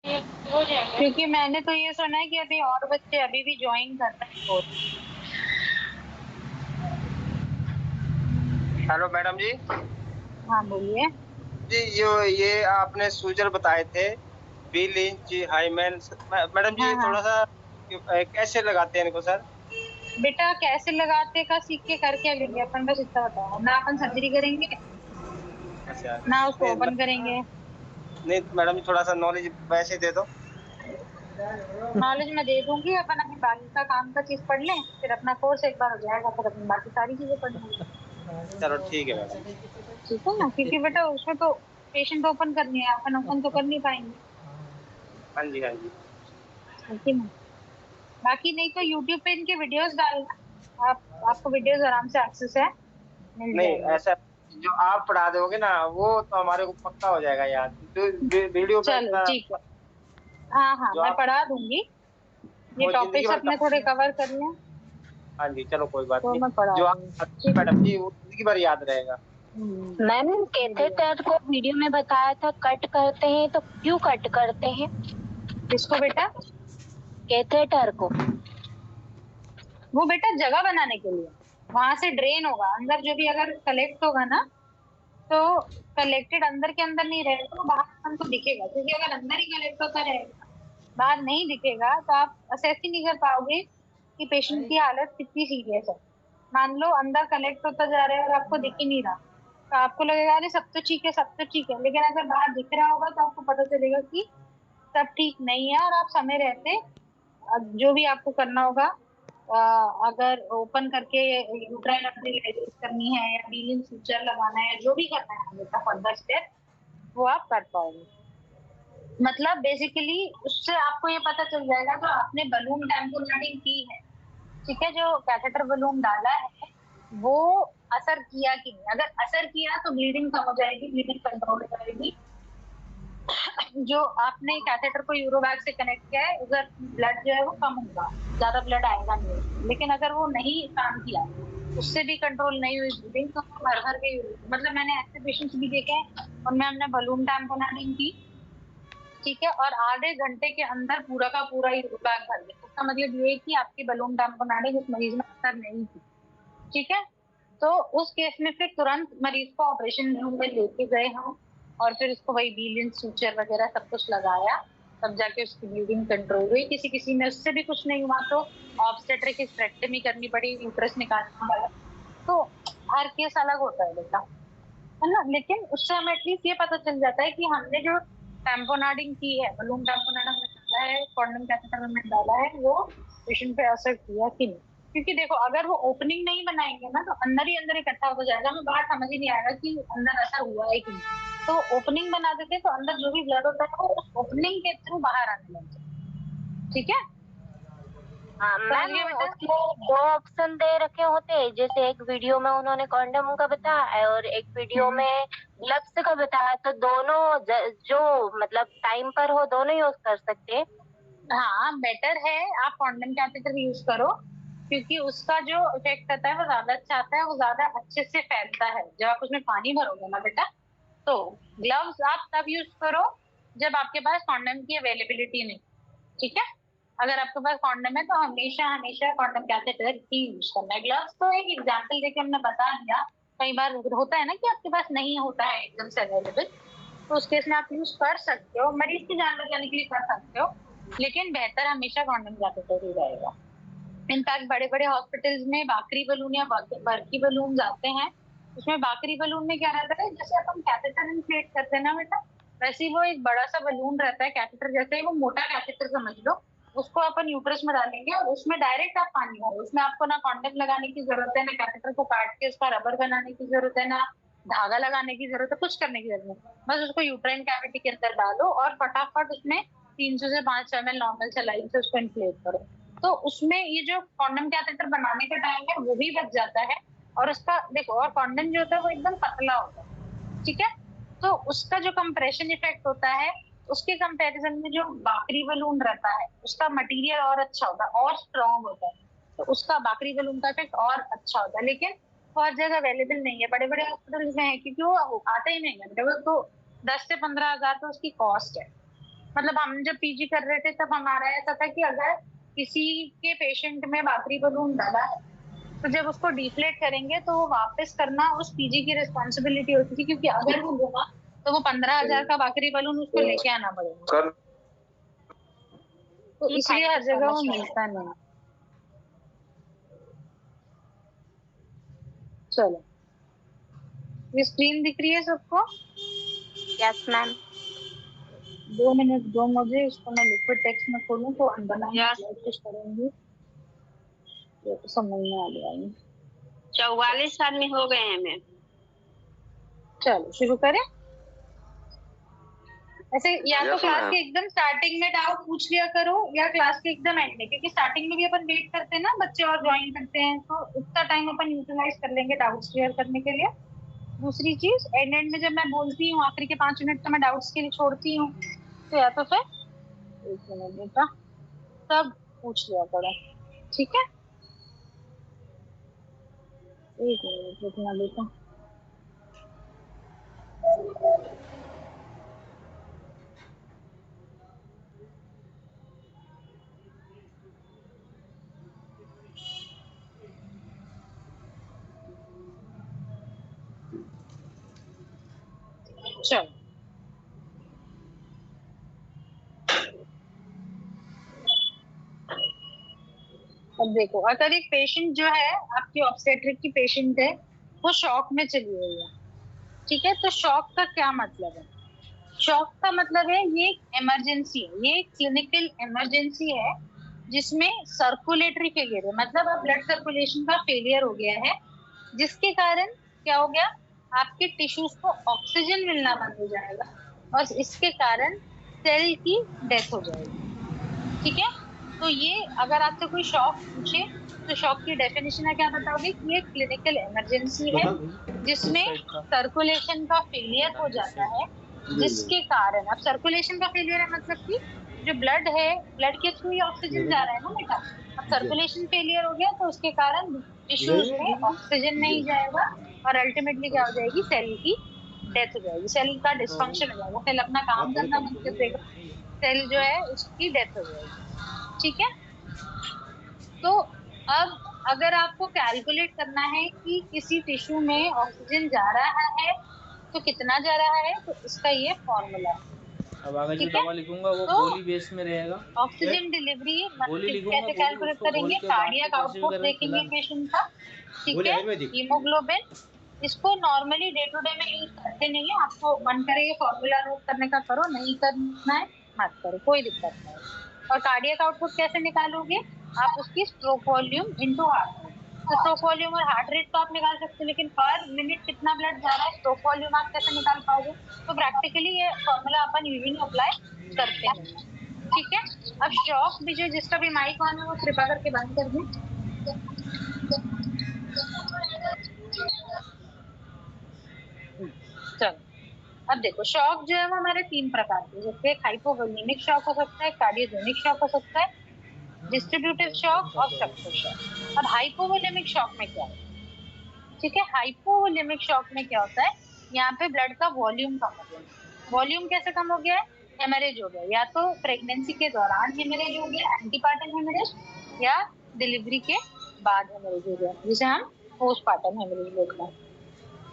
क्योंकि मैंने तो ये सुना है कि अभी और बच्चे अभी भी ज्वाइन कर रहे हैं कोर्स। हेलो मैडम जी। हाँ बोलिए। जी ये आपने सूजन बताए थे 20 इंच हाईमैन। मैडम जी हाँ ये हाँ। थोड़ा सा कैसे लगाते हैं इनको सर? बेटा कैसे लगाते का सीख के करके लेंगे अपन, बस इतना बताओ ना। अपन सर्जरी करेंगे अच्छा। ना उसको नहीं ओपन करेंगे। नहीं मैडम जी थोड़ा सा नॉलेज वैसे दे दो। नॉलेज मैं दे दूंगी, अपन अभी बाकी का काम का चीज पढ़ लें, फिर अपना कोर्स एक बार हो जाएगा, फिर अपन बाकी सारी चीजें पढ़ लेंगे। चलो ठीक है मैडम। ठीक है ना, क्योंकि बेटा उसमें तो पेशेंट ओपन करनी है, अपन ओपन तो कर नहीं पाएंगे। हाँ जी हाँ जी। ठीक है ना। बाकी नहीं तो यूट्यूब पे इनके वीडियोस डालना आप, आपको वीडियोस आराम से एक्सेस है, मिल नहीं जाएंगे। ऐसा जो आप पढ़ा दोगे ना वो तो हमारे को पक्का हो जाएगा याद, जो वीडियो पे चलो इतना ठीक है। हाँ हाँ जो मैं आप पढ़ा दूंगी। ये वो जिंदगी टॉपिक्स भर अपने थोड़े कवर कर लें हाँ जी चलो कोई बात तो नहीं। मैं पढ़ा जो आप दूंगी। पढ़ाते हैं ठीक मैडम जी वो जिंदगी भर याद रहेगा। मैम कैथेटर को वीडियो में बताया था कट करते हैं, तो क्यों कट करते हैं किसको बेटा? कैथेटर को? वो बेटा जगह बनाने के लिए, वहां से ड्रेन होगा अंदर, जो भी अगर कलेक्ट होगा ना, तो कलेक्टेड अंदर के अंदर नहीं रहेगा तो बाहर हमको दिखेगा, क्योंकि अगर अंदर ही कलेक्ट होता रहेगा बाहर नहीं दिखेगा तो आप असेस ही नहीं कर पाओगे कि पेशेंट की हालत कितनी सीरियस है। मान लो अंदर कलेक्ट होता जा रहा है और आपको दिख ही नहीं रहा, तो आपको लगेगा अरे सब तो ठीक है, सब तो ठीक है, लेकिन अगर बाहर दिख रहा होगा तो आपको पता चलेगा कि सब ठीक नहीं है, और आप समय रहते जो भी आपको करना होगा, अ, अगर ओपन करके यूट्राइन अब्डोमिनलाइजेशन करनी है या बीलियन सूचर लगाना है, जो भी करना है बेटा फर्दर स्टेप, वो आप कर पाओगे। मतलब बेसिकली उससे आपको ये पता चल जाएगा जो आपने बलून टैम्पोनेटिंग की है, ठीक है, जो कैथेटर बलून डाला है वो असर किया कि नहीं। अगर असर किया तो ब्लीडिंग कम हो जाएगी, ब्लीडिंग कंट्रोल हो जाएगी। जो आपने कैथेटर को यूरोबैग से कनेक्ट किया है उधर ब्लड जो है वो कम होगा, ज्यादा ब्लड आएगा नहीं उसमें। लेकिन अगर वो नहीं काम किया, उससे भी कंट्रोल नहीं हुई ब्लीडिंग, तो भर भर के मतलब मैंने ऐसे पेशेंट्स भी देखे हैं उनमें हमने बलून टैम्पोनेटिंग की, ठीक है, और आधे घंटे के अंदर पूरा का पूरा यूरोबैग भर गया। इसका मतलब ये है कि आपकी बलून टैम्पोनेटिंग उस मरीज में असर नहीं की। ठीक है, तो उस केस में फिर तुरंत मरीज को ऑपरेशन रूम में लेके गए हम, और फिर उसको वही बीलियन सूचर वगैरह सब कुछ लगाया, तब जाके उसकी ब्लीडिंग कंट्रोल हुई। किसी किसी में उससे भी कुछ नहीं हुआ तो ऑब्स्टेट्रिक हिस्टेरेक्टमी करनी पड़ी, यूट्रस निकालना पड़ा। तो हर केस अलग होता है बेटा, है ना। लेकिन उससे हमें एटलीस्ट ये पता चल जाता है कि हमने जो टैम्पोनाडिंग की है, बलून टैम्पोनाड हमने डाला है, कॉन्डम कैथेटर हमने डाला है, वो पेशेंट पे असर किया कि नहीं। क्योंकि देखो अगर वो ओपनिंग नहीं बनाएंगे ना तो अंदर ही अंदर इकट्ठा हो जाएगा, हमें बाहर समझ ही नहीं आएगा कि अंदर असर हुआ है कि नहीं। तो ओपनिंग बना देते तो अंदर जो भी ब्लड होता है वो उस ओपनिंग के थ्रू बाहर आने लग जाए। ठीक है, हाँ मैम, समझिए बेटा। उसमें दो ऑप्शन दे रखे होते हैं, जैसे एक वीडियो में उन्होंने कॉन्डम का बताया और एक वीडियो हम्म, में ग्लव्स का बताया, तो दोनों जो मतलब टाइम पर हो दोनों यूज कर सकते हैं। हाँ बेटर है आप कॉन्डम कैथेटर यूज करो, क्योंकि उसका जो इफेक्ट आता है वो ज्यादा अच्छा आता है, वो ज्यादा अच्छे से फैलता है जब आप उसमें पानी भरोगे ना बेटा। तो ग्लव्स आप तब यूज करो जब आपके पास कॉन्डम की अवेलेबिलिटी नहीं। ठीक है, अगर आपके पास कॉन्डम है तो हमेशा हमेशा कॉन्डम कैथेटर ही यूज करना है। ग्लव्स तो एक एग्जाम्पल देके हमने बता दिया, कई बार होता है ना कि आपके पास नहीं होता है एकदम से अवेलेबल, तो उस केस में आप यूज कर सकते हो, मरीज की जान बचाने के लिए कर सकते हो, लेकिन बेहतर हमेशा कॉन्डम कैथेटर ही रहेगा। इनफैक्ट बड़े बड़े हॉस्पिटल्स में बाकरी बलून या बर्की बलून आते हैं, उसमें बाकरी बलून में क्या रहता है, जैसे अपन कैथेटर इन्फ्लेट करते हैं ना बेटा, वैसे ही वो एक बड़ा सा बलून रहता है कैथेटर जैसे ही, वो मोटा कैथेटर समझ लो, उसको अपन यूट्रस में डालेंगे और उसमें डायरेक्ट आप पानी भरो, उसमें आपको ना कॉन्डम लगाने की जरूरत है, ना कैथेटर को काट के उसका रबर बनाने की जरूरत है, ना धागा लगाने की जरूरत है, कुछ करने की जरूरत नहीं। बस उसको यूट्राइन कैविटी के अंदर डालो और फटाफट उसमें 300 से 500 ml नॉर्मल सलाइन से उसको इन्फ्लेट करो। तो उसमें ये जो कॉन्डम कैथेटर बनाने का टाइम है वो भी बच जाता है, और उसका देखो, और कॉन्डम जो होता है वो एकदम पतला होता है, ठीक है, तो उसका जो कंप्रेशन इफेक्ट होता है उसके कंपैरिजन में जो बाकरी बलून रहता है उसका मटेरियल और अच्छा होता है और स्ट्रॉन्ग होता है, तो उसका बाकरी बलून का इफेक्ट और अच्छा होता है। लेकिन बहुत जगह अवेलेबल नहीं है, बड़े बड़े हॉस्पिटल में है, क्योंकि वो आता ही नहीं है, वो तो 10 से 15 हजार तो उसकी कॉस्ट है। मतलब हम जब पीजी कर रहे थे तब हमारा ऐसा था कि अगर किसी के पेशेंट में बातरी बलून डाला है तो जब उसको डिफ्लेट करेंगे तो वो वापस करना उस पीजी की रिस्पॉन्सिबिलिटी होती थी, क्योंकि अगर वो हुआ तो वो 15,000 का बाकरी बलून उसको लेके आना पड़ेगा। तो इसलिए हर जगह वो मिलता नहीं। चलो, ये स्क्रीन दिख रही है सबको? Yes ma'am. 2 मिनट दो मुझे, इसको मैं लिक्विड टेक्स्ट में खोलूं तो अंडरलाइन कुछ करूंगी, ये तो समझ में आ गया। 44 आदमी हो गए हैं मैम। चलो शुरू करें। ऐसे या तो क्लास के एकदम स्टार्टिंग में डाउट पूछ लिया करो या क्लास के एकदम एंड में, क्योंकि स्टार्टिंग में भी अपन वेट करते हैं ना, बच्चे और ज्वाइन करते हैं, तो उतना टाइम अपन यूटिलाइज कर लेंगे डाउट्स क्लियर करने के लिए। दूसरी चीज, एंड में जब मैं बोलती हूँ आखिरी के 5 मिनट तो मैं डाउट्स के लिए छोड़ती हूँ, तो या तो फिर 1 मिनट बेटा तब पूछ लिया करो, ठीक है? 1 मिनट रुकना बेटा। चलो, अब देखो, अगर एक पेशेंट जो है आपकी ऑब्स्टेट्रिक की पेशेंट है, वो शॉक में चली गई है, ठीक है? तो शॉक का क्या मतलब है? शॉक का मतलब है ये एक इमरजेंसी है, ये एक क्लिनिकल इमरजेंसी है जिसमें सर्कुलेटरी फेलियर है, मतलब अब ब्लड सर्कुलेशन का फेलियर हो गया है, जिसके कारण क्या हो गया, आपके टिश्यूज को ऑक्सीजन मिलना बंद हो जाएगा और इसके कारण सेल की डेथ हो जाएगी, ठीक है? तो ये अगर आपसे कोई शॉक पूछे तो शॉक की डेफिनेशन है क्या बताओगे कि ये क्लिनिकल इमरजेंसी है जिसमें सर्कुलेशन का फेलियर हो जाता है, जिसके कारण, अब सर्कुलेशन का फेलियर है मतलब कि जो ब्लड है, ब्लड के थ्रू ही ऑक्सीजन जा रहा है ना बेटा, अब सर्कुलेशन फेलियर हो गया तो उसके कारण टिश्यूज में ऑक्सीजन नहीं जाएगा और अल्टीमेटली क्या हो जाएगी, सेल की डेथ हो जाएगी, सेल का डिस्फंक्शन हो जाएगा, सेल अपना काम करना बंद कर देगा, सेल जो है उसकी डेथ हो जाएगी, ठीक है? तो अब अगर आपको कैलकुलेट करना है कि किसी टिश्यू में ऑक्सीजन जा रहा है तो कितना जा रहा है, तो इसका ये फॉर्मूला है। अब आगे जो दवा लिखूंगा वो तो गोली बेस में रहेगा। ऑक्सीजन डिलीवरी गोली लिखूंगा, कैसे गोली कैलकुलेट उसको घोल करेंगे, के बांट के कार्डियक कैसे भी आउटपुट करके देखेंगे खिलाना। पेशेंट का, ठीक है? हीमोग्लोबिन, इसको नॉर्मली डे टू डे में यूज करते नहीं है, आपको मन करे ये फॉर्मूला नोट करने का करो, नहीं करना है मत करो, कोई दिक्कत नहीं। और कार्डियक आउटपुट कैसे निकालोगे, आप उसकी stroke volume into heart rate, तो स्ट्रोक वॉल्यूम और हार्ट रेट तो आप निकाल सकते हो, लेकिन पर मिनट कितना ब्लड जा रहा है स्ट्रोक वॉल्यूम आप कैसे निकाल पाओगे? तो प्रैक्टिकली ये फॉर्मूला अपन यूजुअली अप्लाई करते हैं, ठीक है? अब शॉक भी जो, जिसका भी माइक ऑन है वो कृपा करके बंद कर दें। चलो, अब देखो, शॉक जो है वो हमारे 3 प्रकार के, जैसे हाइपोवोलेमिक शॉक हो सकता है, कार्डियोजेनिक शॉक हो सकता है, डिस्ट्रीब्यूटिव शॉक और स्ट्रक्चरल शॉक। अब हाइपोवोलेमिक शॉक में क्या है, ठीक है? हाइपोवोलेमिक शॉक में क्या होता है, यहाँ पे ब्लड का वॉल्यूम कम हो गया। वॉल्यूम कैसे कम हो गया है? हेमरेज हो गया, या तो प्रेगनेंसी के दौरान हेमरेज हो गया, एंटीपार्टम हेमरेज, या डिलीवरी के बाद हेमरेज हो गया, जिसे हम पोस्टपार्टम हेमरेज बोलते हैं,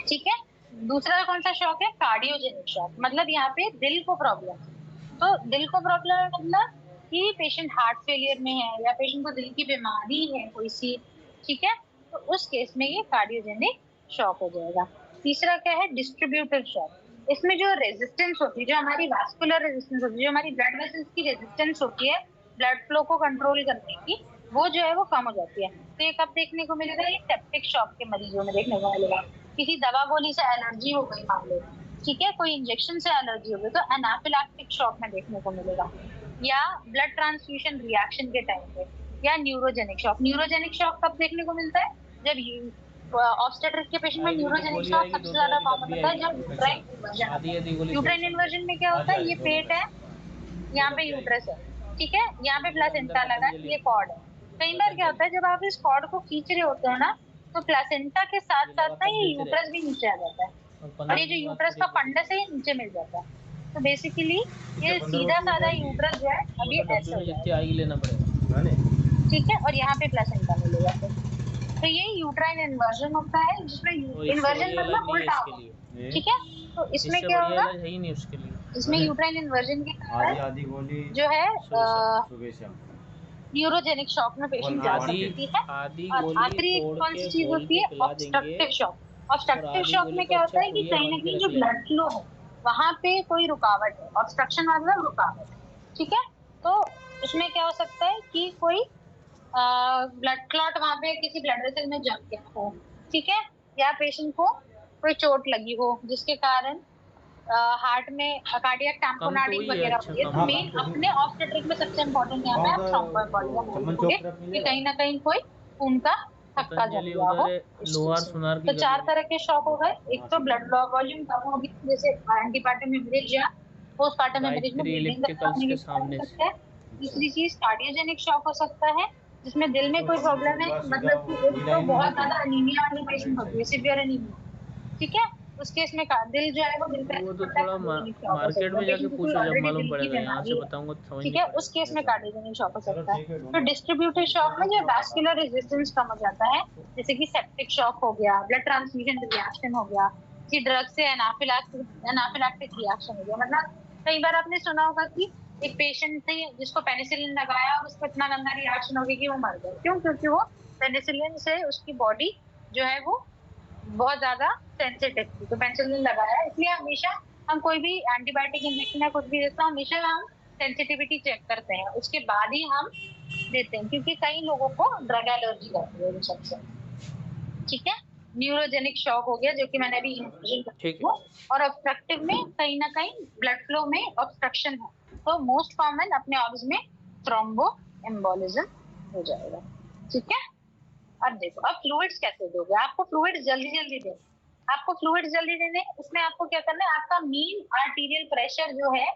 ठीक है? दूसरा कौन सा शॉक है? कार्डियोजेनिक शॉक, मतलब यहाँ पे दिल को प्रॉब्लम है, तो दिल को प्रॉब्लम है मतलब कि पेशेंट हार्ट फेलियर में है या पेशेंट को दिल की बीमारी है कोई सी, ठीक है? तो उस केस में ये कार्डियोजेनिक शॉक हो जाएगा। तीसरा क्या है? डिस्ट्रीब्यूटिव शॉक, इसमें जो रेजिस्टेंस होती है, जो हमारी वास्कुलर रेजिस्टेंस होती है, जो हमारी ब्लड वेसल्स की रेजिस्टेंस होती है ब्लड फ्लो को कंट्रोल करने की, वो जो है वो कम हो जाती है। तो ये कब देखने को मिलेगा? ये सेप्टिक शॉक के मरीजों में देखने को मिलेगा, किसी दवा गोली से एलर्जी हो गई मान लो, ठीक है, कोई इंजेक्शन से एलर्जी हो गई तो एनाफिलैक्टिक शॉक में देखने को मिलेगा, या ब्लड ट्रांसफ्यूजन रिएक्शन के टाइम पे, या न्यूरोजेनिक शॉक। न्यूरोजेनिक शॉक कब देखने को मिलता है? जब ऑब्स्टेट्रिक के पेशेंट में न्यूरोजेनिक शॉक सबसे ज्यादा कॉमन होता है जब यूट्राइन इन्वर्जन होता है। यूट्राइन इन्वर्जन में क्या होता है, ये पेट है, यहाँ पे यूट्रस है, ठीक है, यहाँ पे प्लेसेंटा लगा है, ये कॉर्ड है। कई बार क्या होता है जब आप इस कॉर्ड को खींच रहे होते हो ना, तो प्लेसेंटा के साथ साथ ना ये यूट्रस भी नीचे आ जाता है, और ये जो यूट्रस का फंडस है ये नीचे मिल जाता है, तो बेसिकली ये सीधा साधा यूट्रस जो है अभी मतलब ऐसे डब्बे हो में जितनी जाएगा, आएगी लेना पड़ेगा। ठीक है, और यहाँ पे प्लेसेंटा मिलेगा फिर। तो ये यूट्राइन इन्वर्जन होता है, जिसमें तो इससे इन्वर्जन बढ़िया इलाज मतलब नहीं है उल्टा इसके होगा, लिए, ठीक है। तो इसमें इससे क्या बढ़िया होगा, इलाज है ही नहीं उसके लिए। इसमें यूट्राइन इन्वर्जन के आधी कारण आधी गोली जो है सुबह शाम। सुबह शाम। न्यूरोजेनिक शॉक में पेशेंट जा आधी सकती है। आधी और गोली आखिरी एक तोड़ कौन के सी चीज घोल होती के है, पिला देंगे, ऑब्स्ट्रक्टिव शॉक। और ऑब्स्ट्रक्टिव आधी शॉक गोली में को क्या अच्छा होता है कि पुड़िया कहीं ना बांध के कहीं रख जो लेंगे। ब्लड फ्लो है वहां पे कोई रुकावट है, ऑब्स्ट्रक्शन मतलब रुकावट, ठीक है। तो उसमें क्या हो सकता है कि कोई ब्लड क्लॉट वहां पे किसी ब्लड वेसल में जम गया हो, ठीक है, या पेशेंट को कोई चोट लगी हो जिसके कारण हार्ट में कार्डियक कम तो टैम्पोनाडिंग वही है, वगैरह अच्छा हो रही है। कम तो हाँ, है। मेन कम तो है। अपने ऑब्स्टेट्रिक में सबसे इम्पोर्टेंट यहाँ पे कौन आप सा थ्रोम्बोएम्बोलिया चमन देखोगे चौक तरफ कि मिलेगा? कहीं ना कहीं कोई खून का थक्का जम पतंजलि गया उधर हो है, इस लोहार चीज से। सुनार की तो गली चार में। तरह के शॉक हो गए, एक तो ब्लड वॉल्यूम कम होगी जैसे एंटीपार्टम हेमरेज या पोस्टपार्टम हेमरेज में गायत्री ब्लीडिंग का इलेक्ट्रिकल्स के हो सामने से। सकता है। दूसरी चीज कार्डियोजेनिक शॉक हो सकता है, जिसमें दिल में कोई प्रॉब्लम है, मतलब कि एक तो बहुत ज्यादा अनीमिया वाली पेशेंट होती है, सिवियर अनीमिया, ठीक है, उस केस में दिल जो है वो दिल पे वो तो होता है, थोड़ा कार्डियोजेनिक शॉक हो मार्केट सकता है। में जाके पेशेंट की कोई पूछो, जब ऑलरेडी मालूम दिल की पड़ेगा, यहाँ से बीमारी है, बताऊंगा तो समझ ठीक नहीं है, उस केस में पड़ेगा। कार्डियोजेनिक शॉक हो चलो सकता है। ठीक है, तो डिस्ट्रीब्यूटेड शॉक में जो वैस्कुलर रेजिस्टेंस कम हो जाता है, जैसे कि सेप्टिक शॉक हो गया, ब्लड ट्रांसफ्यूजन रिएक्शन हो गया, किसी ड्रग से एनाफिलैक्टिक रिएक्शन हो गया। मतलब कई बार आपने सुना होगा कि एक पेशेंट थे जिसको पेनिसिलिन लगाया और उसको इतना गंदा रिएक्शन हो गया कि वो मर गए। क्यों? क्योंकि वो पेनिसिलिन से उसकी बॉडी जो है वो बहुत ज्यादा सेंसिटिव थी, तो पेनिसिलिन लगाया। इसलिए हमेशा हम कोई भी एंटीबायोटिक इंजेक्शन या कुछ भी देते हैं, हमेशा हम सेंसिटिविटी चेक करते हैं, उसके बाद ही हम देते हैं, क्योंकि कई लोगों को ड्रग एलर्जी रहती है इन सबसे, ठीक है। न्यूरोजेनिक शॉक हो गया, जो कि मैंने अभी इंक्लूजन कर ठीक दिया। और ऑब्स्ट्रक्टिव में कहीं ना कहीं ब्लड फ्लो में ऑब्स्ट्रक्शन है, तो मोस्ट कॉमन अपने ऑब्स में थ्रोम्बो एम्बोलिज्म हो जाएगा, ठीक है। अब देखो, अब फ्लूइड्स कैसे दोगे? आपको फ्लूइड्स जल्दी जल्दी देने, आपको फ्लूइड्स जल्दी देने, उसमें आपको क्या करना है, आपका मीन आर्टीरियल प्रेशर जो है,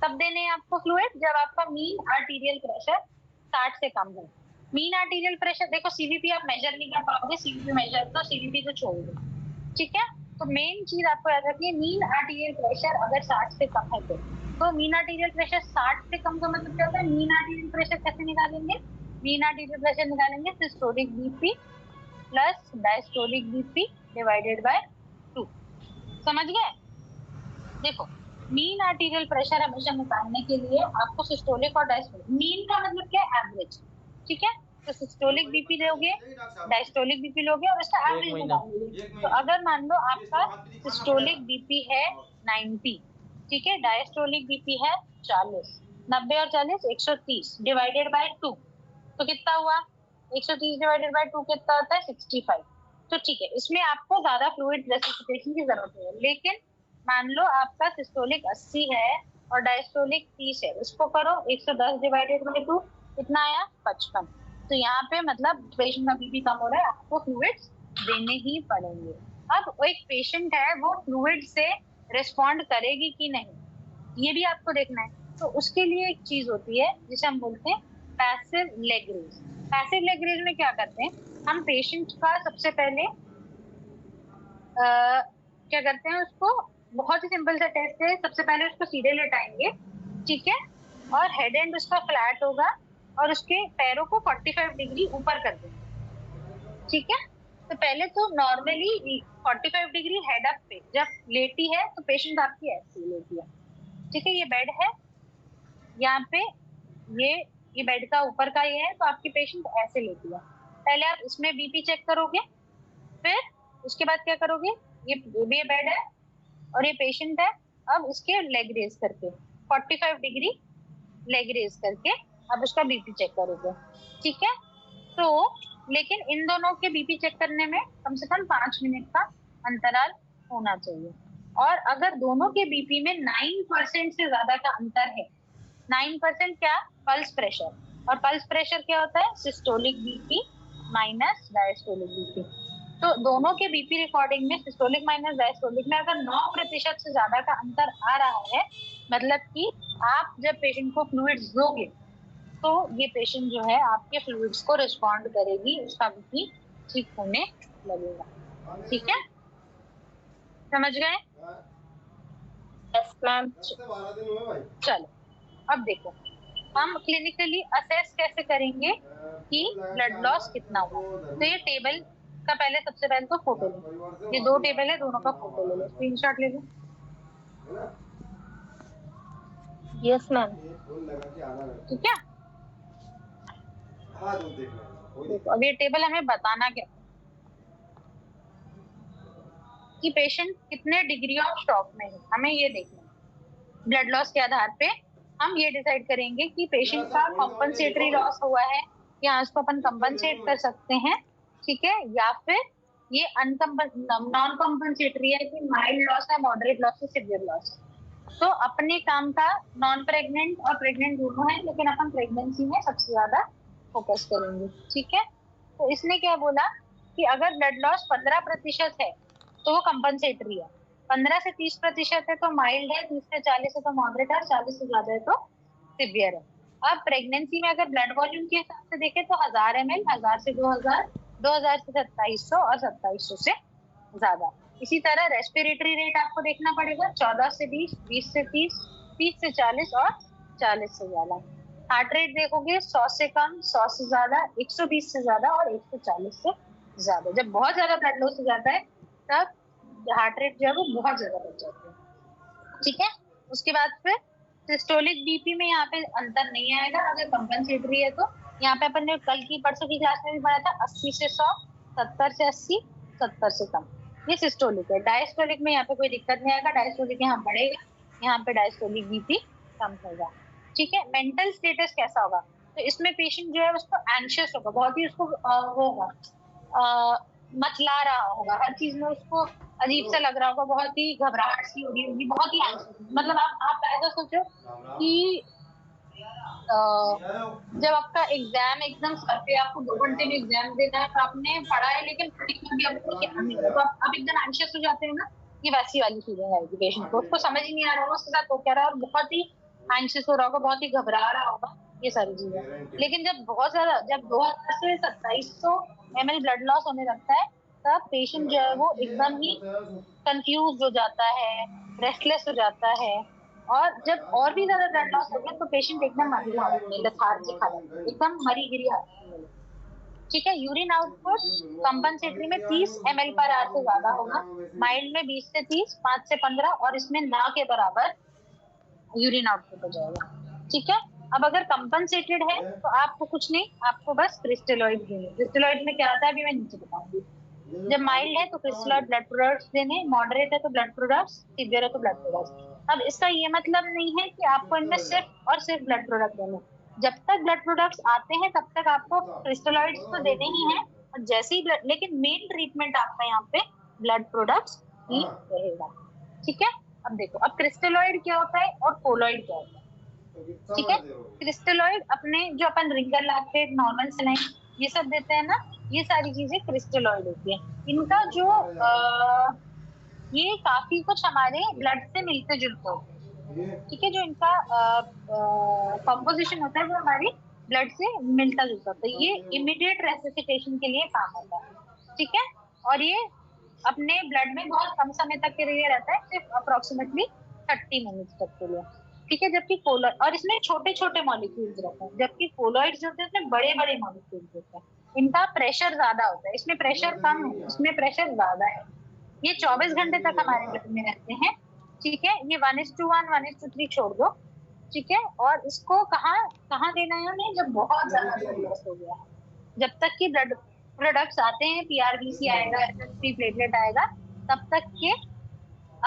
तब देने हैं आपको फ्लूइड जब आपका मीन आर्टीरियल प्रेशर 60 से कम हो। मीन आर्टीरियल प्रेशर देखो, सीवीपी आप मेजर नहीं कर पाओगे, सीवीपी मेजर तो सीवीपी तो छोड़ दो, ठीक है। तो मेन चीज आपको याद रखनी है, मीन आर्टीरियल प्रेशर अगर 60 से कम है तो मीन आर्टीरियल प्रेशर 60 से कम का मतलब क्या होता है? मीन आर्टीरियल प्रेशर कैसे निकालेंगे? मीन आर्टीरियल प्रेशर निकालेंगे systolic BP plus diastolic BP divided by 2। समझ गए? देखो, मीन आर्टीरियल प्रेशर हमेशा निकालने के लिए आपको सिस्टोलिक और डायस्टोलिक, मीन का मतलब क्या है? एवरेज, ठीक है। तो सिस्टोलिक बीपी लोगे, डायस्टोलिक बीपी लोगे और इसका एक एवरेज महीना। निकालोगे। तो अगर मान लो आपका सिस्टोलिक बीपी है 90, ठीक है, डायस्टोलिक बीपी है 40, 90 और 40 130 डिवाइडेड बाय 2, तो कितना हुआ? 130 डिवाइडेड बाय 2 कितना होता है? 65। तो ठीक है, इसमें आपको ज्यादा फ्लूइड रेसिपिटेशन की जरूरत है, लेकिन मान लो आपका सिस्टोलिक 80 है और डायस्टोलिक 30 है, उसको करो 110 डिवाइडेड बाय 2, कितना आया? 55। तो यहाँ पे मतलब पेशेंट का बीपी कम हो रहा है, आपको फ्लूइड्स देने ही पड़ेंगे। अब वो एक पेशेंट है, वो फ्लूइड से रिस्पॉन्ड करेगी कि नहीं, ये भी आपको देखना है। तो उसके लिए एक चीज होती है जिसे हम बोलते हैं passive leg raise. Passive leg raise में क्या करते हैं, हम पेशेंट का सबसे पहले क्या करते हैं, उसको बहुत ही सिंपल सा टेस्ट है, सबसे पहले उसको सीधे लेटाएंगे, ठीक है, और हेड एंड उसका फ्लैट होगा और उसके पैरों को 45 डिग्री ऊपर कर देंगे, ठीक है। तो पहले तो नॉर्मली 45 डिग्री हेड अप पे जब लेटी है तो पेशेंट आपकी ऐसी लेटी है, ठीक है, ये बेड है यहाँ पे, ये बेड का ऊपर का ये है, तो आपकी पेशेंट ऐसे लेती है। पहले आप इसमें बीपी चेक करोगे, फिर उसके बाद क्या करोगे, ये बेड है और ये पेशेंट है, अब इसके लेग रेज करके 45 डिग्री लेग रेज करके अब उसका बीपी चेक करोगे, ठीक है। तो लेकिन इन दोनों के बीपी चेक करने में कम से कम 5 मिनट का अंतराल होना चाहिए। और अगर दोनों के बीपी में 9% से ज्यादा का अंतर है, 9% क्या? पल्स प्रेशर, और पल्स प्रेशर क्या होता है? Systolic BP minus diastolic BP. तो दोनों के बीपी रिकॉर्डिंग में सिस्टोलिक माइनस डायस्टोलिक में अगर 9% से ज्यादा का अंतर आ रहा है, मतलब कि आप जब पेशेंट को फ्लूइड्स दोगे तो ये पेशेंट जो है आपके फ्लूइड्स को रिस्पॉन्ड करेगी, उसका बीपी ठीक होने लगेगा, ठीक है, समझ गए? Yes ma'am. चलो अब देखो, हम क्लिनिकली असेस कैसे करेंगे कि ब्लड लॉस कितना हुआ। तो ये टेबल का पहले सबसे पहले तो फोटो लो, ये 2 टेबल है, दोनों का फोटो ले लो, स्क्रीनशॉट ले लो। Yes ma'am. ठीक है, देखो अब ये टेबल हमें बताना क्या कि पेशेंट कितने डिग्री ऑफ शॉक में है, हमें ये देखना है। ब्लड लॉस के आधार पे हम ये डिसाइड करेंगे कि पेशेंट का कॉम्पनसेटरी लॉस हुआ है, या उसको अपन कंपनसेट कर सकते हैं, ठीक है, या फिर ये नॉन कॉम्पनसेटरी है कि माइल्ड लॉस है, मॉडरेट लॉस है, सिवियर लॉस है। तो अपने काम का नॉन प्रेग्नेंट और प्रेग्नेंट दोनों है, लेकिन अपन प्रेगनेंसी में सबसे ज्यादा फोकस करेंगे, ठीक है। तो इसने क्या बोला कि अगर ब्लड लॉस 15% है तो वो कंपनसेटरी है, 15 से 30% है तो माइल्ड है, 30 से 40 है तो मॉडरेट है, और 40 से ज्यादा है तो सिवियर है। अब प्रेगनेंसी में अगर ब्लड वॉल्यूम के हिसाब से देखें तो 1000 ml, 1000 से 2000, 2000 से 2700 और 2700 से ज्यादा। इसी तरह रेस्पिरेटरी रेट आपको देखना पड़ेगा, 14 से 20, 20 से 30, 30 से 40 और 40 से ज्यादा। हार्ट रेट देखोगे 100 से कम, 100 से ज्यादा, 120 से ज्यादा और 140 से ज्यादा। जब बहुत ज्यादा ब्लड लॉस हो जाता है तब हार्ट रेट जो है वो बहुत ज्यादा बढ़ जाती है, ठीक है। उसके बाद फिर सिस्टोलिक बीपी में यहाँ पे अंतर नहीं आएगा अगर कंपनसेटरी है तो। यहाँ पे अपन ने कल की परसों की क्लास में भी पढ़ा था 80 से 100, 70 से 80, 70 से कम, ये सिस्टोलिक है। डायस्टोलिक में यहाँ पे कोई दिक्कत नहीं आएगा, डायस्टोलिक यहाँ बढ़ेगा, यहाँ पे डायस्टोलिक बीपी कम होगा, ठीक है। मेंटल स्टेटस कैसा होगा, तो इसमें पेशेंट जो है उसको एंशियस होगा, बहुत ही उसको होगा मचला रहा होगा, हर चीज में उसको अजीब सा लग रहा होगा, बहुत ही घबराहट सी हो रही होगी, बहुत ही मतलब आप ऐसा सोचो कि जब आपका एग्जाम एकदम सर पे, आपको 2 घंटे में एग्जाम देना है, तो आपने पढ़ा है लेकिन पढ़ने में भी आपको ध्यान नहीं है, तो आप एकदम एंशियस हो जाते हो ना, ये वैसी वाली फीलिंग आएगी पेशेंट को, उसको समझ ही नहीं आ रहा होगा उसके साथ तो क्या रहा है, और बहुत ही एंशियस हो रहा होगा, बहुत ही घबरा रहा होगा, ये सारी चीजें। लेकिन जब बहुत ज्यादा, जब 2000 से 2700 ml ब्लड लॉस होने लगता है तब पेशेंट जो है वो एकदम ही कंफ्यूज हो जाता है, रेस्टलेस हो जाता है, और जब और भी ज्यादा ब्लड लॉस हो गया तो पेशेंट एकदम मरी हालत में, लेथार्जिक हालत में, एकदम मरी गिरी हालत में, ठीक है। यूरिन आउटपुट कंपनसेटरी में 30 ml पर आवर से ज्यादा होगा, माइल्ड में 20 से 30, 5 से 15, और इसमें ना के बराबर यूरिन आउटपुट हो जाएगा, ठीक है। अब अगर कंपनसेटेड है तो आपको कुछ नहीं, आपको बस क्रिस्टेलॉइड देने। क्रिस्टेलॉइड में क्या आता है अभी मैं नीचे बताऊंगी। जब माइल्ड है तो क्रिस्टेलॉइड ब्लड प्रोडक्ट्स देने, मॉडरेट है तो ब्लड प्रोडक्ट्स, सीवियर है तो ब्लड प्रोडक्ट्स। अब इसका ये मतलब नहीं है कि आपको इनमें सिर्फ और सिर्फ ब्लड प्रोडक्ट देने, जब तक ब्लड प्रोडक्ट्स आते हैं तब तक आपको क्रिस्टेलॉइड्स तो देने ही है, और जैसे ही लेकिन मेन ट्रीटमेंट आपका यहाँ पे ब्लड प्रोडक्ट्स ही रहेगा, ठीक है। अब देखो, अब क्रिस्टेलॉइड क्या होता है और कोलॉइड क्या होता है, ठीक है। क्रिस्टेलॉइड अपने जो अपन रिंगर लैक्टेट, नॉर्मल सलाइन ये सब देते हैं ना, ये सारी चीजें क्रिस्टेलॉइड होती है। इनका जो ये काफी कुछ हमारे ब्लड से मिलते जुलते होते हैं, ठीक है। जो इनका कॉम्पोजिशन होता है वो हमारी ब्लड से मिलता जुलता होता है। ये इमीडिएट रेसिसिटेशन के लिए काम होता है, ठीक है। और ये अपने ब्लड में बहुत कम समय तक के लिए रहता है, सिर्फ अप्रोक्सीमेटली 30 मिनट्स तक के लिए, ठीक है। जबकि कोलॉइड, और इसमें छोटे छोटे मॉलिक्यूल्स रहते हैं, जबकि कोलॉइड्स जो होते हैं इसमें बड़े बड़े मॉलिक्यूल्स होते हैं, इनका प्रेशर ज्यादा होता है, इसमें प्रेशर कम है, इसमें प्रेशर ज्यादा है। ये 24 घंटे तक हमारे ब्लड में रहते हैं, ठीक है। ये 1:1, 1:3 छोड़ दो, ठीक है। और इसको कहाँ कहाँ देना है हमें, जब बहुत ज्यादा ब्लड लॉस हो गया है, जब तक कि ब्लड प्रोडक्ट्स आते हैं, पीआरबीसी आएगा, एसएसपी प्लेटलेट आएगा, तब तक के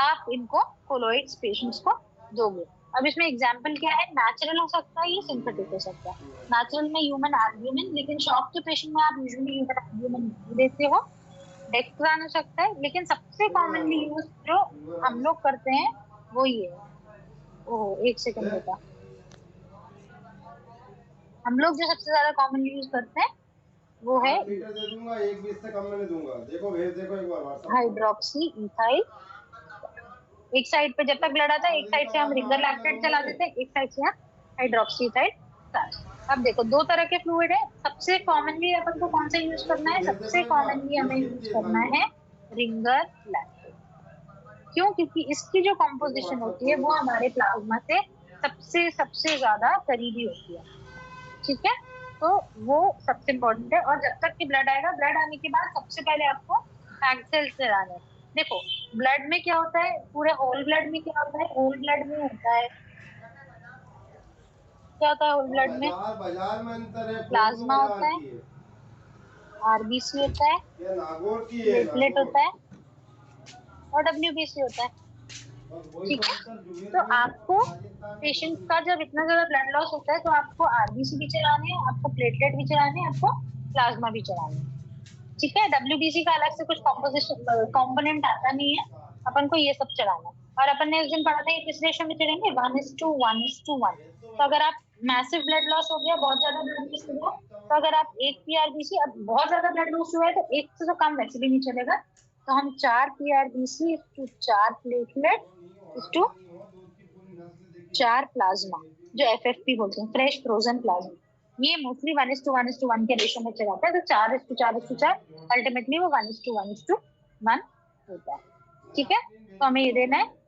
आप इनको कोलॉइड्स पेशेंट्स को दोगे। अब इसमें एग्जांपल क्या है, नेचुरल हो सकता है, ये सिंथेटिक हो सकता है। नेचुरल में ह्यूमन एल्ब्यूमिन, लेकिन शॉक के पेशेंट में आप यूजुअली ह्यूमन एल्ब्यूमिन देते हो। डेक्स्ट्रान हो सकता है, लेकिन सबसे कॉमनली यूज जो हम लोग करते हैं वो ये है, ओह 1 सेकंड बेटा, हम लोग जो सबसे ज्यादा कॉमनली यूज करते हैं वो है लीटर दे दूंगा, 1:20 से कम में नहीं दूंगा। देखो भेज देखो एक बार व्हाट्सएप हाइड्रोक्सी इथाइल। एक साइड पे जब तक ब्लड आता है, एक साइड से हम रिंगर लैक्टेट चला देते हैं, एक साइड से हम हाइड्रोक्सी इथाइल। अब देखो 2 तरह के फ्लूइड है, सबसे कॉमनली अपन को कौन सा यूज करना है, सबसे कॉमनली हमें यूज करना है रिंगर लैक्टेट, क्यों? क्योंकि इसकी जो कॉम्पोजिशन होती है वो हमारे प्लाज्मा से सबसे सबसे ज्यादा करीबी होती है, ठीक है। तो वो सबसे इम्पोर्टेंट है। और जब तक कि ब्लड आएगा, ब्लड आने के बाद सबसे पहले आपको पैक्ड सेल्स चलाने हैं। देखो ब्लड में क्या होता है, पूरे होल ब्लड में क्या होता है, होल ब्लड में होता है, क्या होता है होल ब्लड में? बाजार बाजार में अंतर है, फोटो प्लाज्मा बाजार होता है, की है। आरबीसी होता है, ये नागौर की है, प्लेटलेट नागौर। होता है और डब्ल्यूबीसी होता है, बस वही ठीक तो है। अंतर जूनियर तो में आपको राजस्थान में पेशेंट बदल का गया। जब इतना ज्यादा ब्लड लॉस होता है तो आपको आरबीसी भी चलाने हैं, आपको प्लेटलेट भी चलाने हैं, आपको प्लाज्मा भी चलाने हैं, ठीक है। डब्ल्यूबीसी का अलग से कुछ कॉम्पोजिशन कंपोनेंट आता नहीं है, अपन को ये सब चलाना है। और अपन ने उस दिन पढ़ा था कि किस रेशो में चलेंगे, 1:1:1। तो अगर आप मैसिव ब्लड लॉस हो गया, बहुत ज्यादा ब्लड लॉस हो गया, तो अगर आप 1 पीआरबीसी, अब बहुत ज्यादा ब्लड लॉस हुआ है तो एक से तो कम वैसे भी नहीं चलेगा, तो हम 4 पीआरबीसी 4 प्लेटलेट टू 4 प्लाज्मा, जो एफएफपी बोलते हैं, फ्रेश फ्रोजन प्लाज्मा, ये मोस्टली 1:1:1 के रेशो में चलाता है। तो 4:4:4 अल्टीमेटली वो 1:1:1 होता है, ठीक है। तो हमें ये देना है।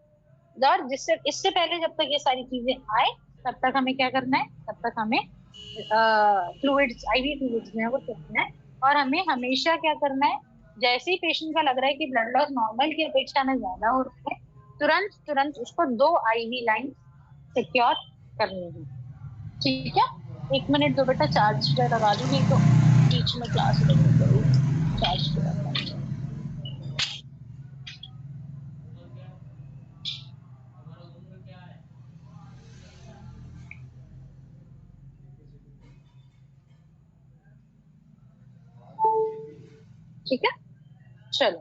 और जिससे इससे पहले जब तक ये सारी चीजें आए तब तक हमें क्या करना है, तब तक हमें फ्लूइड्स, आईवी फ्लूइड्स में वो रखना है। और हमें हमेशा क्या करना है, जैसे ही पेशेंट का लग रहा है कि ब्लड लॉस नॉर्मल की अपेक्षा में ज्यादा हो रहा है, तुरंत तुरंत उसको 2 आईवी लाइन सिक्योर करनी है, ठीक है। 1 मिनट दो बेटा, चार्ज लगा दूंगी तो बीच में क्लास लेनी पड़ेगी, चार्ज पूरा करना है। ठीक है, चलो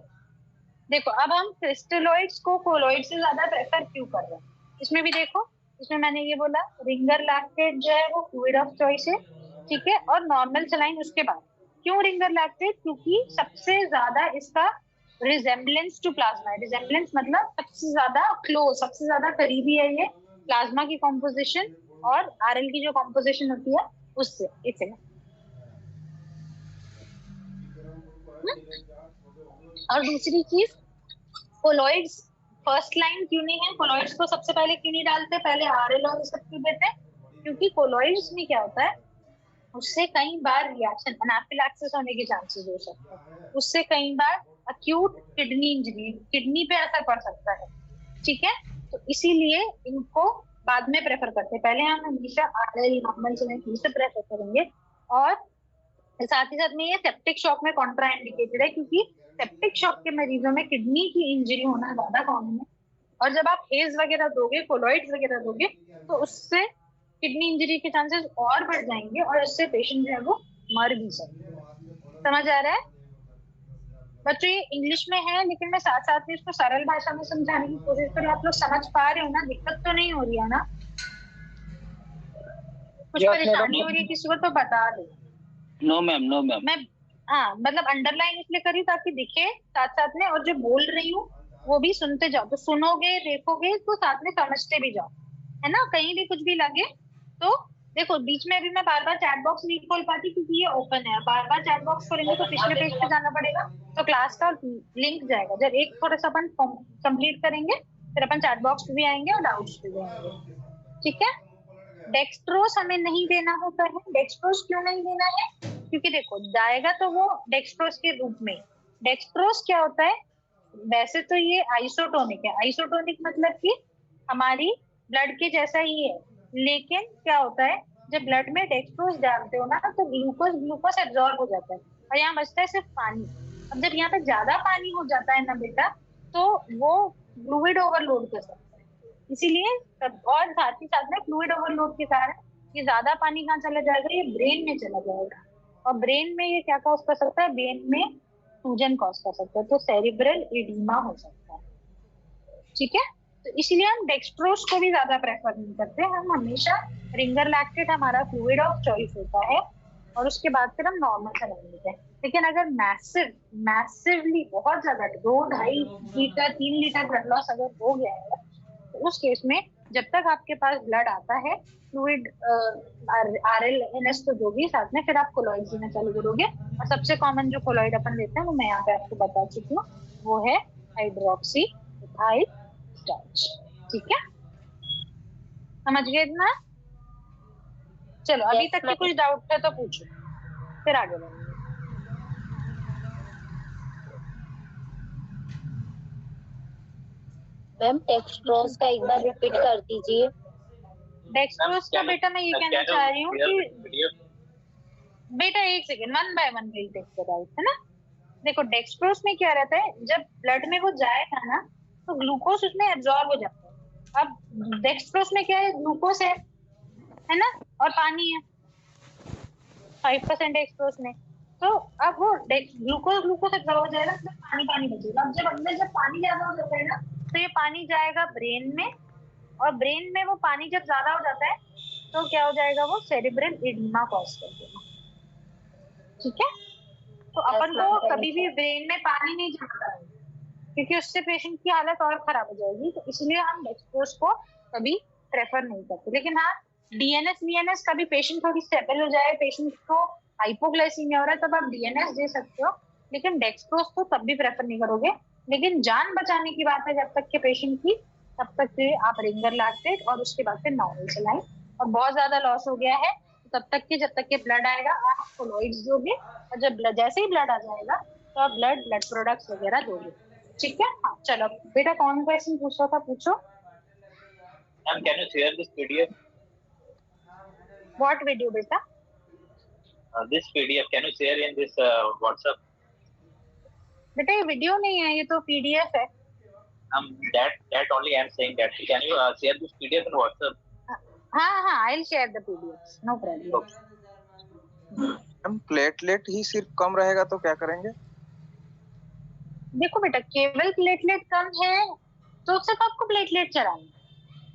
देखो अब हम क्रिस्टलोइड्स को कोलोइड से ज्यादा प्रेफर क्यों कर रहे हैं, इसमें भी देखो, इसमें मैंने ये बोला रिंगर लैक्टेट जो है वो फ्लूइड ऑफ चॉइस है, ठीक है। और नॉर्मल सलाइन उसके बाद। क्यों रिंगर लैक्टेट? क्योंकि सबसे ज्यादा इसका रिजेम्बलेंस टू प्लाज्मा है। रिजेम्बलेंस मतलब सबसे ज्यादा क्लोज, सबसे ज्यादा करीबी है ये प्लाज्मा की कॉम्पोजिशन और आरएल की जो कॉम्पोजिशन होती है उससे। एक सेकंड। और दूसरी चीज, कोलॉइड्स फर्स्ट लाइन क्यों नहीं है, कोलॉइड्स को सबसे पहले क्यों नहीं डालते, पहले आरएल और सब क्यों देते हैं? क्योंकि कोलॉइड्स में क्या होता है, उससे कई बार रिएक्शन एनाफिलैक्सिस होने के चांसेस हो सकते हैं, उससे कई बार अक्यूट किडनी इंजरी, किडनी पे असर पड़ सकता है, ठीक है। तो इसीलिए इनको बाद में प्रेफर करते हैं, पहले हम हमेशा आरएल नॉर्मल से प्रेफर करेंगे। और साथ ही साथ में ये सेप्टिक शॉक में कॉन्ट्रा इंडिकेटेड है, क्योंकि सेप्टिक शॉक के मरीजों में किडनी की इंजरी होना ज्यादा कॉमन है। और जब आप हेज वगैरह दोगे, कोलॉइड्स वगैरह दोगे, तो उससे किडनी इंजरी के चांसेस और बढ़ जाएंगे और उससे पेशेंट जो है वो मर भी सकते हैं। समझ आ रहा है बच्चों? ये इंग्लिश में है लेकिन मैं साथ साथ में इसको सरल भाषा में समझाने की कोशिश करूँ, आप लोग समझ पा रहे हो ना? दिक्कत तो नहीं हो रही है ना? कुछ परेशानी हो रही है किसी को तो बता दो। No ma'am, no ma'am. मैं हाँ मतलब अंडरलाइन इसलिए करी ताकि दिखे साथ साथ में, और जो बोल रही हूँ वो भी सुनते जाओ, तो सुनोगे देखोगे तो साथ में समझते भी जाओ, है ना? कहीं भी कुछ भी लगे तो देखो। बीच में अभी मैं बार बार चैट बॉक्स नहीं खोल पाती क्योंकि ये ओपन है, बार बार चैट बॉक्स खोलेंगे तो पिछले पेज पे जाना पड़ेगा, तो क्लास का लिंक जाएगा। जब एक थोड़ा सा अपन कंप्लीट करेंगे फिर अपन चैट बॉक्स पे भी आएंगे और डाउट्स पे भी आएंगे, ठीक है। डेक्स्ट्रोस हमें नहीं देना होता है। डेक्स्ट्रोस क्यों नहीं देना है? क्योंकि देखो जाएगा तो वो डेक्स्ट्रोस के रूप में। डेक्स्ट्रोस क्या होता है? वैसे तो ये आइसोटोनिक है। आइसोटोनिक मतलब कि हमारी ब्लड के जैसा ही है, लेकिन क्या होता है जब ब्लड में डेक्स्ट्रोस डालते हो ना तो ग्लूकोज एब्जॉर्ब हो जाता है और यहाँ बचता है सिर्फ पानी। अब जब यहाँ पे ज्यादा पानी हो जाता है ना बेटा, तो वो फ्लूइड ओवरलोड कर सकता है। इसीलिए और साथ ही साथ में फ्लूइड ओवरलोड के कारण ये ज्यादा पानी कहाँ चला जाएगा, ये ब्रेन में चला जाएगा और ब्रेन में ये क्या कॉज कर सकता है, ब्रेन में सूजन कॉज कर सकता है, तो सेरिब्रल एडिमा हो सकता है, ठीक है। तो इसीलिए हम डेक्स्ट्रोस को भी ज्यादा प्रेफर नहीं करते, हम हमेशा रिंगर लैक्टेट हमारा फ्लूइड ऑफ चॉइस होता है और उसके बाद फिर हम नॉर्मल चला लेते हैं। लेकिन अगर मैसिवली बहुत ज्यादा 2-2.5 लीटर 3 लीटर ब्लड लॉस अगर हो गया है तो उस केस में जब तक आपके पास ब्लड आता है फ्लूइड आरएल एनएस तो दोगी, साथ में फिर आप कोलॉइड देना चालू करोगे। और सबसे कॉमन जो कोलॉइड अपन लेते हैं वो मैं यहाँ पे आपको बता चुकी हूँ, वो है हाइड्रोक्सी आई स्टार्च। ठीक है, समझ गए इतना? चलो अभी Yes, तक के ma'am. कुछ डाउट है तो पूछो, फिर आगे बढ़ेंगे। मैम डेक्सट्रोज का एक बार रिपीट कर दीजिए। डेक्सट्रोज का बेटा मैं ये कहना चाह रही हूँ कि बेटा एक second, one by one will take the doubt, है ना। देखो डेक्सट्रोज में क्या रहता है, जब ब्लड में वो जाएगा ना तो ग्लूकोज उसमें एब्जॉर्ब हो जाता है। अब डेक्सट्रोज में क्या है, ग्लूकोज है ना, और पानी है 5% एक्सट्रोज में। तो अब वो ग्लूकोज एब्जॉर्ब हो जाएगा, तो पानी पानी बचेगा। अब जब अंदर जब पानी ज्यादा हो जाता है ना, तो ये पानी जाएगा ब्रेन में, और ब्रेन में वो पानी जब ज्यादा हो जाता है तो क्या हो जाएगा, वो सेरेब्रल एडिमा कॉज कर देगा। ठीक है, तो अपन को कभी भी ब्रेन में पानी नहीं जाता है, क्योंकि उससे पेशेंट की हालत और खराब हो जाएगी। तो इसलिए हम डेक्सट्रोज को कभी प्रेफर नहीं करते। लेकिन हाँ, डीएनएस वीएनएस कभी पेशेंट थोड़ी स्टेबल हो जाए, पेशेंट को हाइपोग्लाइसीमिया हो रहा है, तब आप डीएनएस दे सकते हो, लेकिन डेक्सट्रोज को तब भी प्रेफर नहीं करोगे। लेकिन जान बचाने की बात है जब तक के पेशेंट की, तब तक के आप रिंगर लैक्टेट और उसके बाद फिर नॉर्मल चलाएं। और बहुत ज्यादा लॉस हो गया है तब तक के, जब तक के ब्लड आएगा आप कोलॉइड्स दोगे, और जब जैसे ही ब्लड आ जाएगा तो आप ब्लड प्रोडक्ट्स वगैरह दोगे। ठीक है, हाँ चलो बेटा कौन क्वेश्चन पूछ रहा था, पूछो। Ma'am, can you share this PDF? What video बेटा? This PDF, can you share in this WhatsApp? बेटा ये वीडियो नहीं है, ये तो पीडीएफ है। That only I am saying that. Can you share this PDF in WhatsApp? हाँ हाँ, I will share the PDF, no problem. हम प्लेटलेट ही सिर्फ कम रहेगा तो क्या करेंगे? देखो बेटा, केवल प्लेटलेट कम है तो सिर्फ आपको प्लेटलेट चढ़ाना,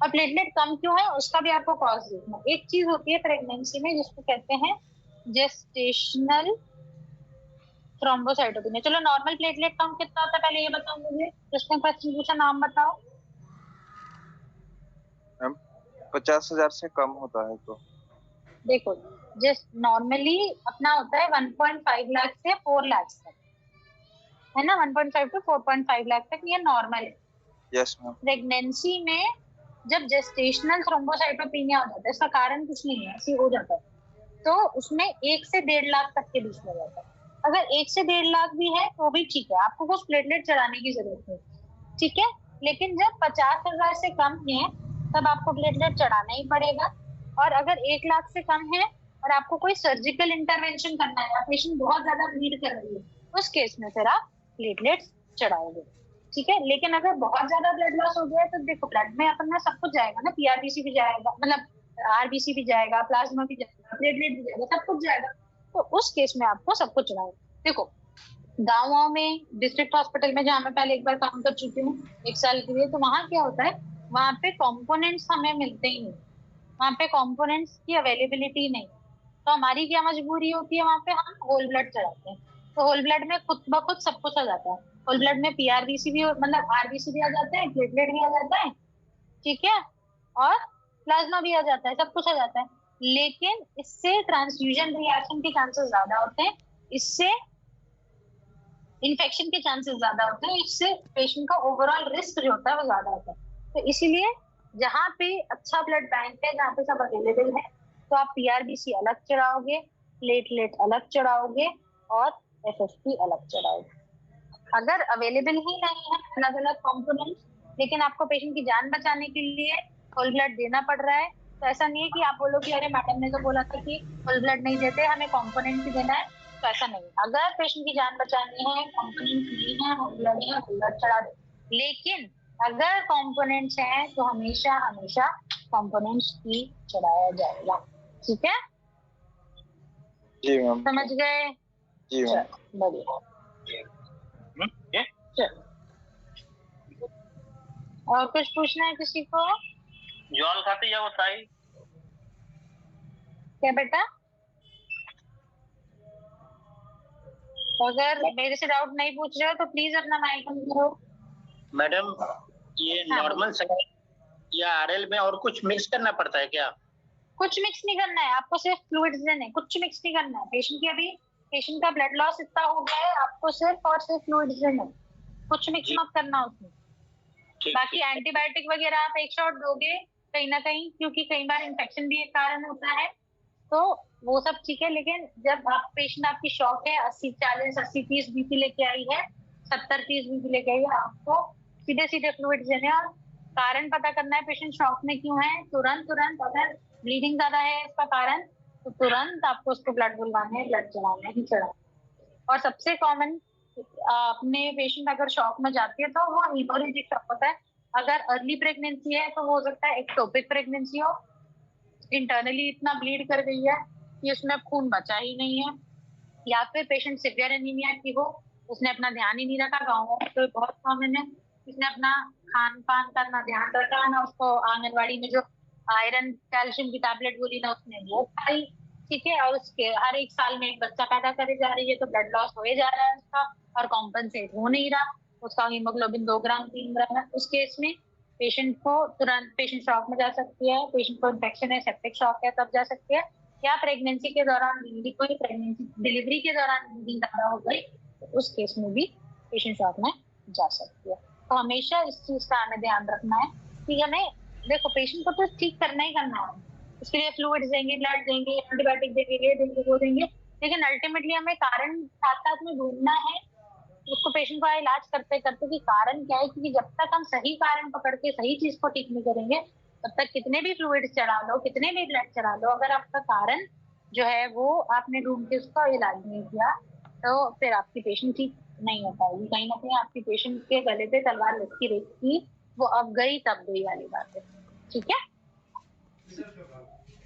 और प्लेटलेट कम क्यों है उसका भी आपको कॉज देखना। एक चीज होती है प्रेगनेंसी में जिसको कहते हैं जेस्टेशनल थ्रोम्बोसाइटोपेनिया। चलो नॉर्मल प्लेटलेट काउंट कितना होता है पहले ये बताओ मुझे, जिसने क्वेश्चन पूछा नाम बताओ। 50,000 से कम होता है तो देखो जस्ट नॉर्मली अपना होता है 1.5 लाख से 4 लाख तक, है ना, 1.5 to 4.5 लाख तक ये नॉर्मल है। Yes ma'am. प्रेगनेंसी में जब जेस्टेशनल थ्रोम्बोसाइटोपेनिया हो जाता है, इसका कारण कुछ नहीं है, ऐसे हो जाता है, तो उसमें 1 से 1.5 लाख तक के बीच में रहता है। अगर 1 से 1.5 लाख भी है तो भी ठीक है, आपको कुछ प्लेटलेट चढ़ाने की जरूरत नहीं, ठीक है। लेकिन जब 50,000 से कम है तब आपको प्लेटलेट चढ़ाना ही पड़ेगा। और अगर 1 लाख से कम है और आपको कोई सर्जिकल इंटरवेंशन करना है, पेशेंट बहुत ज्यादा ब्लीड कर रही है, उस केस में फिर आप प्लेटलेट्स चढ़ाओगे, ठीक है। लेकिन अगर बहुत ज्यादा ब्लड लॉस हो गया है तो देखो ब्लड में अपना सब कुछ जाएगा ना, पीआरबीसी भी जाएगा, मतलब आरबीसी भी जाएगा, प्लाज्मा भी जाएगा, प्लेटलेट भी जाएगा, सब कुछ जाएगा। तो उस केस में आपको सब कुछ चढ़ाओ। देखो गाँव में डिस्ट्रिक्ट हॉस्पिटल में जहाँ मैं पहले एक बार काम कर चुकी हूँ 1 साल के लिए, तो वहाँ क्या होता है, वहाँ पे कंपोनेंट्स हमें मिलते ही नहीं, वहाँ पे कंपोनेंट्स की अवेलेबिलिटी नहीं, तो हमारी क्या मजबूरी होती है, वहाँ पे हम होल ब्लड चढ़ाते हैं। तो होल ब्लड में खुद ब खुद सब कुछ आ जाता है, होल ब्लड में पीआरबीसी भी मतलब आरबीसी भी आ जाता है, प्लेटलेट भी आ जाता है, ठीक है, और प्लाज्मा भी आ जाता है, सब कुछ आ जाता है। लेकिन इससे ट्रांसफ्यूजन रिएक्शन के चांसेस ज्यादा होते हैं, इससे इन्फेक्शन के चांसेस ज्यादा होते हैं, इससे पेशेंट का ओवरऑल रिस्क जो होता है वो ज्यादा होता है। तो इसीलिए जहाँ पे अच्छा ब्लड बैंक है, जहाँ पे सब अवेलेबल है, तो आप पीआरबीसी अलग चढ़ाओगे, प्लेटलेट अलग चढ़ाओगे और एफएफपी अलग चढ़ाओगे। अगर अवेलेबल ही नहीं है अलग अलग कंपोनेंट्स, लेकिन आपको पेशेंट की जान बचाने के लिए होल ब्लड देना पड़ रहा है, तो ऐसा नहीं है कि आप बोलो कि अरे मैडम ने तो बोला था कि होल ब्लड नहीं देते, हमें कंपोनेंट ही देना है, तो ऐसा नहीं। अगर पेशेंट की जान बचानी है, कंपोनेंट नहीं है, होल ब्लड है, होल ब्लड चढ़ा दो। लेकिन अगर कंपोनेंट्स हैं तो हमेशा हमेशा कंपोनेंट्स ही चढ़ाया जाएगा, ठीक है, जी मैम। समझ गए? जी मैम। बढ़िया, और कुछ पूछना है किसी को? जॉल खाते या वो साई? क्या बेटा? अगर मेरे से डाउट नहीं पूछ रहे हो तो प्लीज अपना माइक ऑन करो। मैडम ये हाँ, नॉर्मल या आरएल में और कुछ मिक्स करना पड़ता है क्या? कुछ मिक्स नहीं करना है, आपको सिर्फ फ्लूइड्स देने, कुछ मिक्स नहीं करना है। पेशेंट का ब्लड लॉस इतना हो गया है, आपको सिर्फ और सिर्फ फ्लूइड्स देने, कुछ मिक्स मत करना उसमें। बाकी एंटीबायोटिक वगैरह आप एक शॉट दोगे कहीं ना कहीं, क्योंकि कई बार इन्फेक्शन भी एक कारण होता है, तो वो सब ठीक है। लेकिन जब आप पेशेंट आपकी शॉक है 80-40-80-30 बीपी लेके आई है, 70-30 बीपी लेके आई है, आपको सीधे सीधे फ्लूइड देने हैं और कारण पता करना है पेशेंट शॉक में क्यों है। तुरंत अगर ब्लीडिंग ज्यादा है इसका कारण, तो तुरंत आपको उसको ब्लड बुलवाने, ब्लड चढ़ाना ही चढ़ाना। और सबसे कॉमन अपने पेशेंट अगर शॉक में जाती है तो वो हीमोरेजिक शॉक होता है। अगर अर्ली प्रेगनेंसी है तो वो हो सकता है एक्टोपिक प्रेगनेंसी हो, इंटरनली इतना ब्लीड कर गई है कि उसमें खून बचा ही नहीं है, या फिर पेशेंट सिवियर एनीमिया की हो, उसने अपना ध्यान ही नहीं रखा। गाँव में तो बहुत कॉमन है, उसने अपना खान पान का ना ध्यान रखा, ना उसको आंगनवाड़ी में जो आयरन कैल्शियम की टैबलेट बोली ना उसने वो खाई, ठीक है। और उसके हर एक साल में एक बच्चा पैदा करे जा रही है, तो ब्लड लॉस हो जा रहा है उसका और कॉम्पनसेट हो नहीं रहा, उसका हीमोग्लोबिन 2 ग्राम 3 ग्राम है। उस केस में पेशेंट को तुरंत पेशेंट शॉक में जा सकती है, पेशेंट को इन्फेक्शन है, सेप्टिक शॉक है, तब जा सकती है। या प्रेगनेंसी के दौरान कोई प्रेगनेंसी डिलीवरी के दौरान ब्लीडिंग ज्यादा हो गई, तो उस केस में भी पेशेंट शॉक में जा सकती है। तो हमेशा इस चीज का हमें ध्यान रखना है कि हमें देखो पेशेंट को तो ठीक करना ही करना है, उसके लिए फ्लूइड्स देंगे, ब्लड देंगे, एंटीबायोटिक देंगे, ये देंगे, वो देंगे, लेकिन अल्टीमेटली हमें कारण साथ साथ में ढूंढना है उसको, पेशेंट का इलाज करते करते कि कारण क्या है। क्योंकि जब तक हम सही कारण पकड़ के सही चीज को ठीक नहीं करेंगे, तब तक कितने भी फ्लूइड्स चढ़ा लो, कितने भी ब्लड चढ़ा लो, अगर आपका कारण जो है वो आपने ढूंढ के उसका इलाज नहीं किया, तो फिर आपकी पेशेंट ठीक नहीं हो पाएगी। कहीं ना कहीं आपकी पेशेंट के गले पे तलवार लटकी रहेगी, वो अब गई तब गई वाली बात है, ठीक है।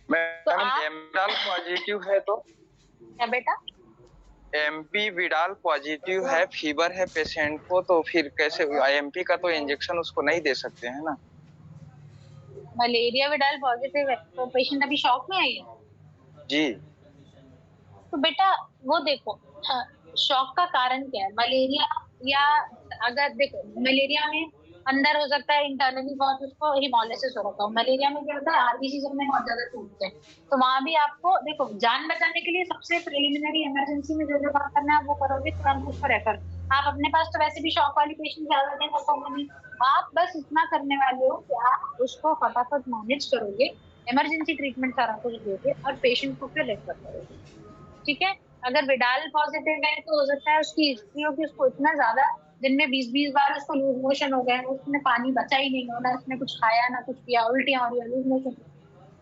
मैडम एमपी पॉजिटिव है तो क्या बेटा? एमपी विडाल पॉजिटिव है, फीवर है पेशेंट को, तो फिर कैसे एमपी का तो इंजेक्शन उसको नहीं दे सकते हैं ना। मलेरिया विडाल पॉजिटिव है तो पेशेंट अभी शॉक में आई है जी। तो बेटा वो देखो शॉक का कारण क्या है। मलेरिया या अगर देखो मलेरिया में अंदर हो सकता है इंटरनली बहुत उसको हिमोलिसिस हो रखा हो। मलेरिया में क्या होता है आरबीसी में बहुत ज्यादा टूटते हैं, तो वहां भी आपको देखो जान बचाने के लिए सबसे प्रिलिमिनरी इमरजेंसी में जो बात करना है वो करोगे, तुरंत उसको रेफर। आप अपने पास तो वैसे भी शॉक वाली पेशेंट ज्यादा नहीं, आप बस इतना करने वाले हो कि आप उसको फटाफट मैनेज करोगे, इमरजेंसी ट्रीटमेंट सारा कुछ दोगे और पेशेंट को फिर रेफर करोगे, ठीक है। अगर विडाल पॉजिटिव है तो हो सकता है उसकी हिस्ट्री हो कि उसको इतना ज्यादा दिन में 20-20 बार उसको लूज मोशन हो गए, उसमें पानी बचा ही नहीं होना, उसने कुछ खाया ना कुछ किया, उल्टियां हो रही है, लूज मोशन,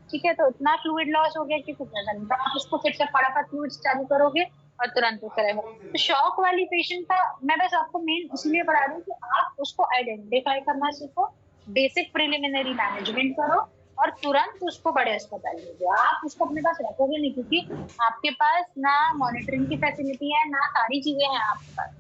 ठीक है। तो इतना फ्लूइड लॉस हो गया कि कुछ नजर नहीं, तो आप उसको फिर से फटाफट फ्लूइड्स चालू करोगे और तुरंत करेगा। तो शॉक वाली पेशेंट का मैं बस आपको मेन इसलिए बता रही हूँ कि आप उसको आइडेंटिफाई करना सीखो, बेसिक प्रिलिमिनरी मैनेजमेंट करो और तुरंत उसको बड़े अस्पताल ले जाओ। आप उसको अपने पास रखोगे नहीं क्योंकि आपके पास ना मॉनिटरिंग की फैसिलिटी है, ना सारी चीजें हैं आपके पास,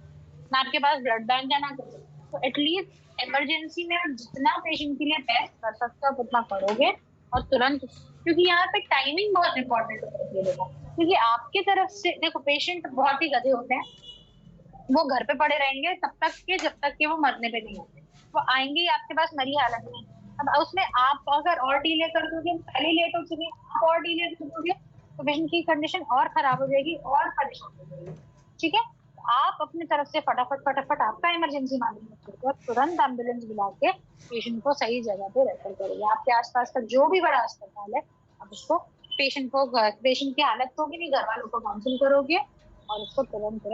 ना आपके पास ब्लड बैंक है, ना कुछ। तो एटलीस्ट इमरजेंसी में आप जितना पेशेंट के लिए बेस्ट कर सकते हो उतना करोगे और तुरंत, क्योंकि यहाँ पे टाइमिंग बहुत इंपॉर्टेंट होती है देखो, क्योंकि आपके तरफ से देखो पेशेंट बहुत ही गधे होते हैं, वो घर पे पड़े रहेंगे तब तक के जब तक के वो मरने पे नहीं होते, वो आएंगे आपके पास मरी हालत में। अब उसमें आप अगर और डिले कर दोगे, पहले लेट हो चुके आप और डिले कर दोगे तो पेशेंट की कंडीशन और खराब हो जाएगी और परेशान हो जाएगी, ठीक है। आप अपनी तरफ से फटाफट आपका इमरजेंसी मैनेजमेंट करके तुरंत एम्बुलेंस बुला के पेशेंट को सही जगह पे रेफर करेंगे। आपके आसपास का जो भी बड़ा अस्पताल है आप उसको पेशेंट की हालत होगी नहीं, घर वालों को काउंसिल करोगे और उसको तुरंत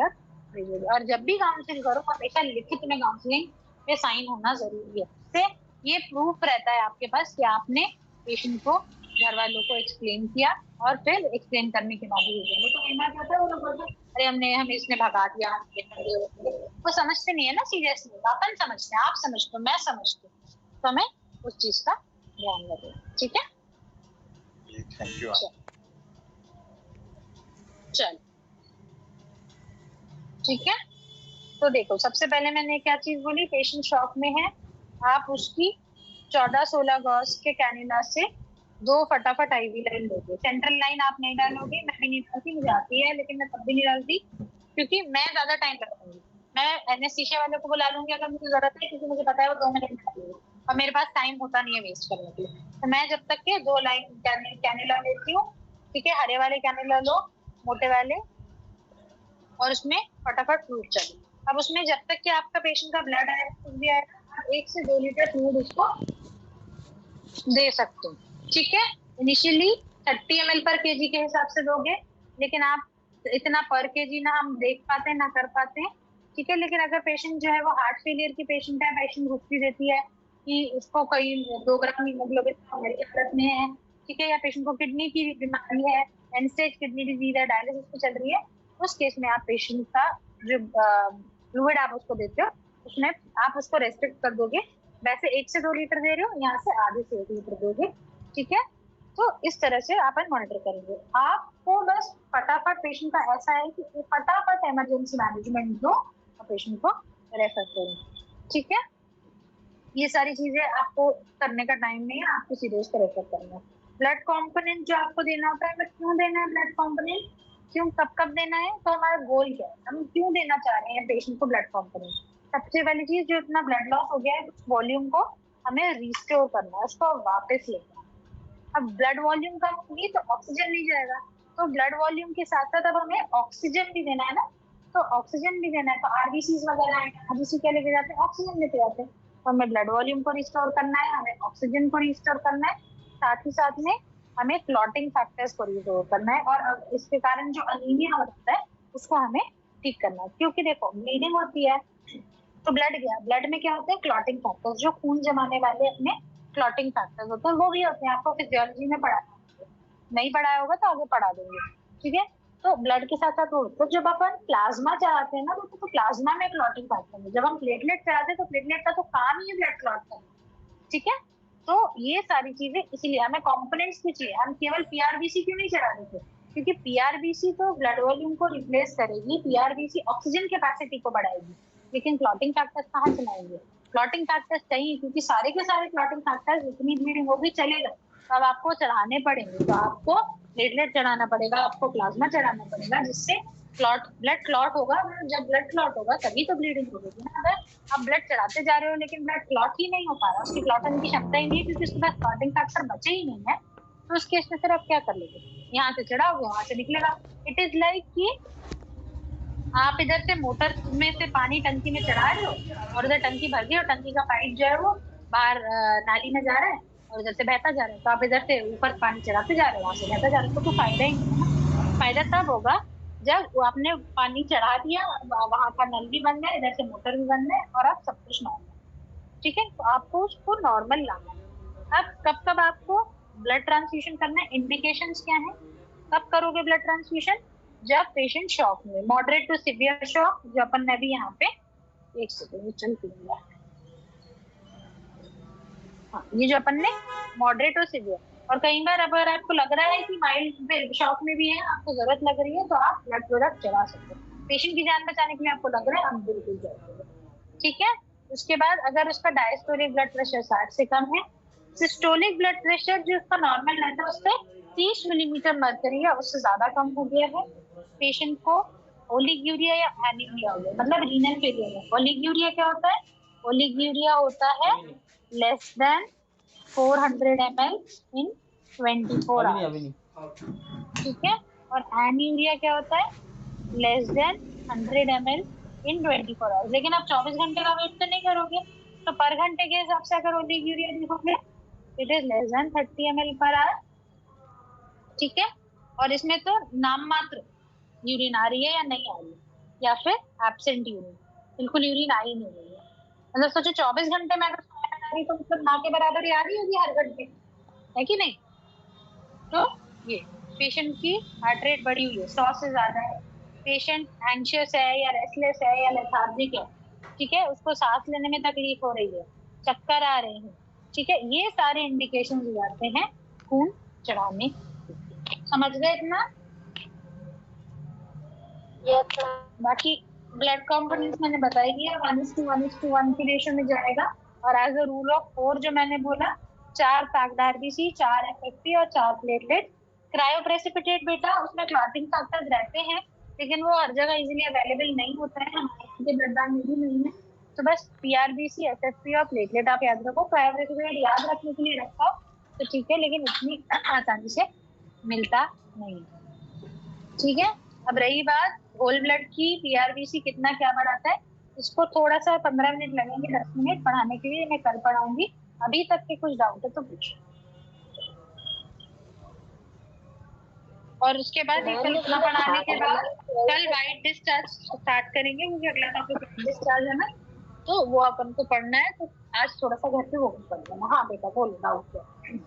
भेजोगे। और जब भी काउंसिल करो हमेशा लिखित में काउंसलिंग पे साइन होना जरूरी है, इससे ये प्रूफ रहता है आपके पास कि आपने पेशेंट को घर वालों को एक्सप्लेन किया और फिर एक्सप्लेन करने के बाद ही तो कहना क्या था वो लोग बोलते अरे हमें इसने भगा दिया, वो समझते नहीं है ना सीरियसली, अपन समझते हैं, आप समझते हो, मैं समझती हूँ, तो हमें उस चीज का ध्यान रखें, ठीक है। Thank you. चल ठीक है, तो देखो सबसे पहले मैंने क्या चीज बोली, पेशेंट शॉक में है, आप उसकी 14-16 गॉस के कैनुला से 2 फटाफट आईवी लाइन दोगे। सेंट्रल लाइन आप नहीं डालोगे, मैं भी नहीं डालती, मुझे आती है लेकिन मैं तब भी नहीं डालती क्योंकि मैं ज्यादा टाइम लगाऊंगी। मैं एनेस्थीसिया वाले को बुला लूंगी अगर मुझे जरूरत है, क्योंकि मुझे पता है वो 2 मिनट में आएगी और मेरे पास टाइम होता नहीं है वेस्ट करने के लिए। तो मैं जब तक के 2 लाइन कैनुला लेती हूँ, ठीक है, हरे वाले कैनुला लो, मोटे वाले, और उसमें फटाफट फ्लूइड चलो। अब उसमें जब तक कि आपका पेशेंट का ब्लड आएगा कुछ भी आएगा, आप आप 1 से 2 लीटर फ्लूइड उसको दे सकते हो। ठीक है, इनिशियली 30 ml पर केजी के हिसाब से दोगे, लेकिन आप इतना पर केजी ना हम देख पाते हैं ना कर पाते हैं। ठीक है, लेकिन अगर पेशेंट जो है वो हार्ट फेलियर की पेशेंट है, पेशेंट हिस्ट्री देती है कि उसको कई 2 ग्राम हीमोग्लोबिन की हालत में है, ठीक है, या पेशेंट को किडनी की बीमारी है, एंड स्टेज किडनी डिजीज है, डायलिसिस पे चल रही है, उस केस में आप पेशेंट का जो फ्लूइड आप उसको देते हो उसमें आप उसको रेस्ट्रिक्ट कर दोगे। वैसे 1 से 2 लीटर दे रहे हो, यहाँ से आधे से 1 लीटर दोगे। ठीक है, तो इस तरह से आप मॉनिटर करेंगे। आपको बस फटाफट पेशेंट का ऐसा है कि फटाफट इमरजेंसी मैनेजमेंट दो और पेशेंट को रेफर करो। ठीक है, ये सारी चीजें आपको करने का टाइम नहीं है, आपको सीरियस को रेफर करना है। ब्लड कॉम्पोनेंट जो आपको देना होता है, क्यों देना है ब्लड कॉम्पोनेंट, क्यों कब कब देना है, तो हमारा गोल क्या है, हम क्यों देना चाह रहे हैं पेशेंट को ब्लड कॉम्पोनेंट। सबसे पहली चीज, जो इतना ब्लड लॉस हो गया है उस वॉल्यूम को हमें रिस्टोर करना है, उसको वापस लेना। अब ब्लड वॉल्यूम कम होगी तो ऑक्सीजन नहीं जाएगा, तो ब्लड वॉल्यूम के साथ साथ अब हमें ऑक्सीजन भी देना है ना, तो ऑक्सीजन भी देना है। तो आरबीसी वगैरह आरबीसी क्या लेके जाते हैं, ऑक्सीजन लेके जाते हैं। तो हमें ब्लड वॉल्यूम को रिस्टोर करना है, हमें ऑक्सीजन को रिस्टोर करना है, साथ ही साथ में हमें क्लॉटिंग फैक्टर्स को रिस्टोर करना है, और इसके कारण जो अनीमिया होता है उसको हमें ठीक करना है। क्योंकि देखो ब्लीडिंग होती है तो ब्लड गया, ब्लड में क्या होते हैं, क्लॉटिंग फैक्टर्स, जो खून जमाने वाले अपने क्लॉटिंग फैक्टर्स होते हैं, वो भी होते हैं। आपको फिजियोलॉजी में पढ़ाया, नहीं पढ़ाया होगा तो आगे पढ़ा देंगे। ठीक है, तो ब्लड के साथ साथ तो जब अपन प्लाज्मा चढ़ाते हैं ना, तो प्लाज्मा में क्लॉटिंग फैक्टर है। जब हम प्लेटलेट चढ़ाते हैं तो प्लेटलेट का तो काम ही है ब्लड क्लॉट करना। ठीक है, तो ये सारी चीजें, इसीलिए हमें कंपोनेंट्स भी चाहिए। हम केवल पीआरबीसी क्यों नहीं चढ़ा रहे थे, क्योंकि पीआरबीसी तो ब्लड वॉल्यूम को रिप्लेस करेगी, पीआरबीसी ऑक्सीजन कैपेसिटी को बढ़ाएगी, लेकिन क्लॉटिंग फैक्टर्स कहाँ चलाएंगे, क्लॉटिंग फैक्टर्स चाहिए, क्योंकि सारे के सारे क्लॉटिंग फैक्टर्स इतनी ब्लीडिंग होगी चलेगा, तो अब आपको चढ़ाने पड़ेंगे। तो आपको प्लेटलेट चढ़ाना पड़ेगा, आपको प्लाज्मा चढ़ाना पड़ेगा, जिससे ब्लड क्लॉट होगा। जब ब्लड क्लॉट होगा तभी तो ब्लीडिंग होगी ना। अगर आप ब्लड चढ़ाते जा रहे हो लेकिन ब्लड क्लॉट ही नहीं हो पा रहा, उसकी क्लॉट होने की क्षमता ही नहीं है, क्योंकि उसके पास क्लॉटिंग फैक्टर बचे ही नहीं है, तो उस केस में फिर आप क्या कर लोगे, यहाँ से चढ़ाओगे वहां से निकलेगा। इट इज लाइक कि आप इधर से मोटर में से पानी टंकी में चढ़ा रहे हो और उधर टंकी भर गई और टंकी का पाइप जो है वो बाहर नाली में जा रहा है और उधर से बहता जा रहा है, तो आप इधर से ऊपर पानी चढ़ाते जा रहे हो, वहां से बहता जा रहा है, तो कोई फायदा ही नहीं है ना। फायदा तब होगा जब वो आपने पानी चढ़ा दिया, वहां का नल भी बंद है, इधर से मोटर भी बंद है और आप सब कुछ नॉर्मल। ठीक है, तो आपको उसको नॉर्मल लाना है। अब कब कब आपको ब्लड ट्रांसफ्यूजन करना है, इंडिकेशंस क्या है, कब करोगे ब्लड ट्रांसफ्यूजन, जब पेशेंट शॉक में, मॉडरेट टू सिवियर शॉक, जो अपन ने भी यहाँ पे एक सेकंड चलती है, हाँ, ये जो अपन ने मॉडरेट और सिवियर, और कई बार अगर आपको लग रहा है कि माइल्ड शॉक में भी है, आपको जरूरत लग रही है, तो आप ब्लड प्रोडक्ट चला सकते हो। पेशेंट की जान बचाने के लिए आपको लग रहा है, आप बिल्कुल जाइए। ठीक है, उसके बाद अगर उसका डायस्टोलिक ब्लड प्रेशर 60 से कम है, सिस्टोलिक ब्लड प्रेशर जो उसका नॉर्मल रहता है उससे 30 मिलीमीटर मर्करी या उससे ज्यादा कम हो गया है, पेशेंट को ओलिग्यूरिया या एनीमिया हो गया, मतलब रीनल फेलियर है। ओलिग्यूरिया क्या होता है, ओलिग्यूरिया होता है लेस देन 400 ml इन 24 आवर्स। ठीक है, और एनीमिया क्या होता है, लेस देन 100 ml इन 24 आवर्स। लेकिन आप 24 घंटे का वेट तो नहीं करोगे, तो पर घंटे के हिसाब से अगर ओलिग्यूरिया देखोगे, it is less than 30 ml per hour. ठीक है, और इसमें तो नाम मात्र यूरिन आ रही है या नहीं आ रही है, या फिर एब्सेंट यूरिन, बिल्कुल यूरिन आ ही नहीं रही है। मतलब सोचो 24 घंटे में अगर आ रही तो मतलब ना के बराबर ही आ रही होगी हर घंटे, है कि नहीं। तो ये पेशेंट की हार्ट रेट बढ़ी हुई है, 100 से ज्यादा है, पेशेंट एंशियस है या रेस्टलेस है या लेथार्जिक है, ठीक है, उसको सांस लेने में तकलीफ हो रही है, चक्कर आ रहे हैं, ठीक है, ये सारे इंडिकेशन हो जाते हैं खून चढ़ाने। समझ गए इतना। बाकी ब्लड कंपोनेंट्स मैंने बताई दिया, 1:1:1 की रेशियो में जाएगा, और एज अ रूल ऑफ 4 जो मैंने बोला, 4 पैक्ड आरबीसी, 4 एफएफपी और 4 प्लेटलेट। क्रायोप्रेसिपिटेट बेटा उसमें क्लॉटिंग फैक्टर्स रहते हैं, लेकिन वो हर जगह इजीली अवेलेबल नहीं होता है, हमारे ब्लड बैंक में भी नहीं है, तो बस पीआरबीसी, एफएफपी और प्लेटलेट आप याद रखो। क्रायोप्रेसिपिटेट याद रखने के लिए रखो तो ठीक है, लेकिन इतनी आसानी से मिलता नहीं। ठीक है, अब रही बात होल ब्लड की, पीआरबीसी कितना क्या बढ़ाता है, इसको थोड़ा सा 15 मिनट लगेंगे, 10 मिनट पढ़ाने के लिए, मैं कल पढ़ाऊंगी। अभी तक के कुछ डाउट है तो पूछो। और उसके बाद कल इतना पढ़ाने के बाद कल वाइट डिस्चार्ज स्टार्ट करेंगे, क्योंकि अगला टॉपिक वाइट डिस्चार्ज है ना, तो वो अपन को पढ़ना है। तो आज थोड़ा सा घर पे वो पढ़ लेना। हाँ बेटा बोलो डाउट है।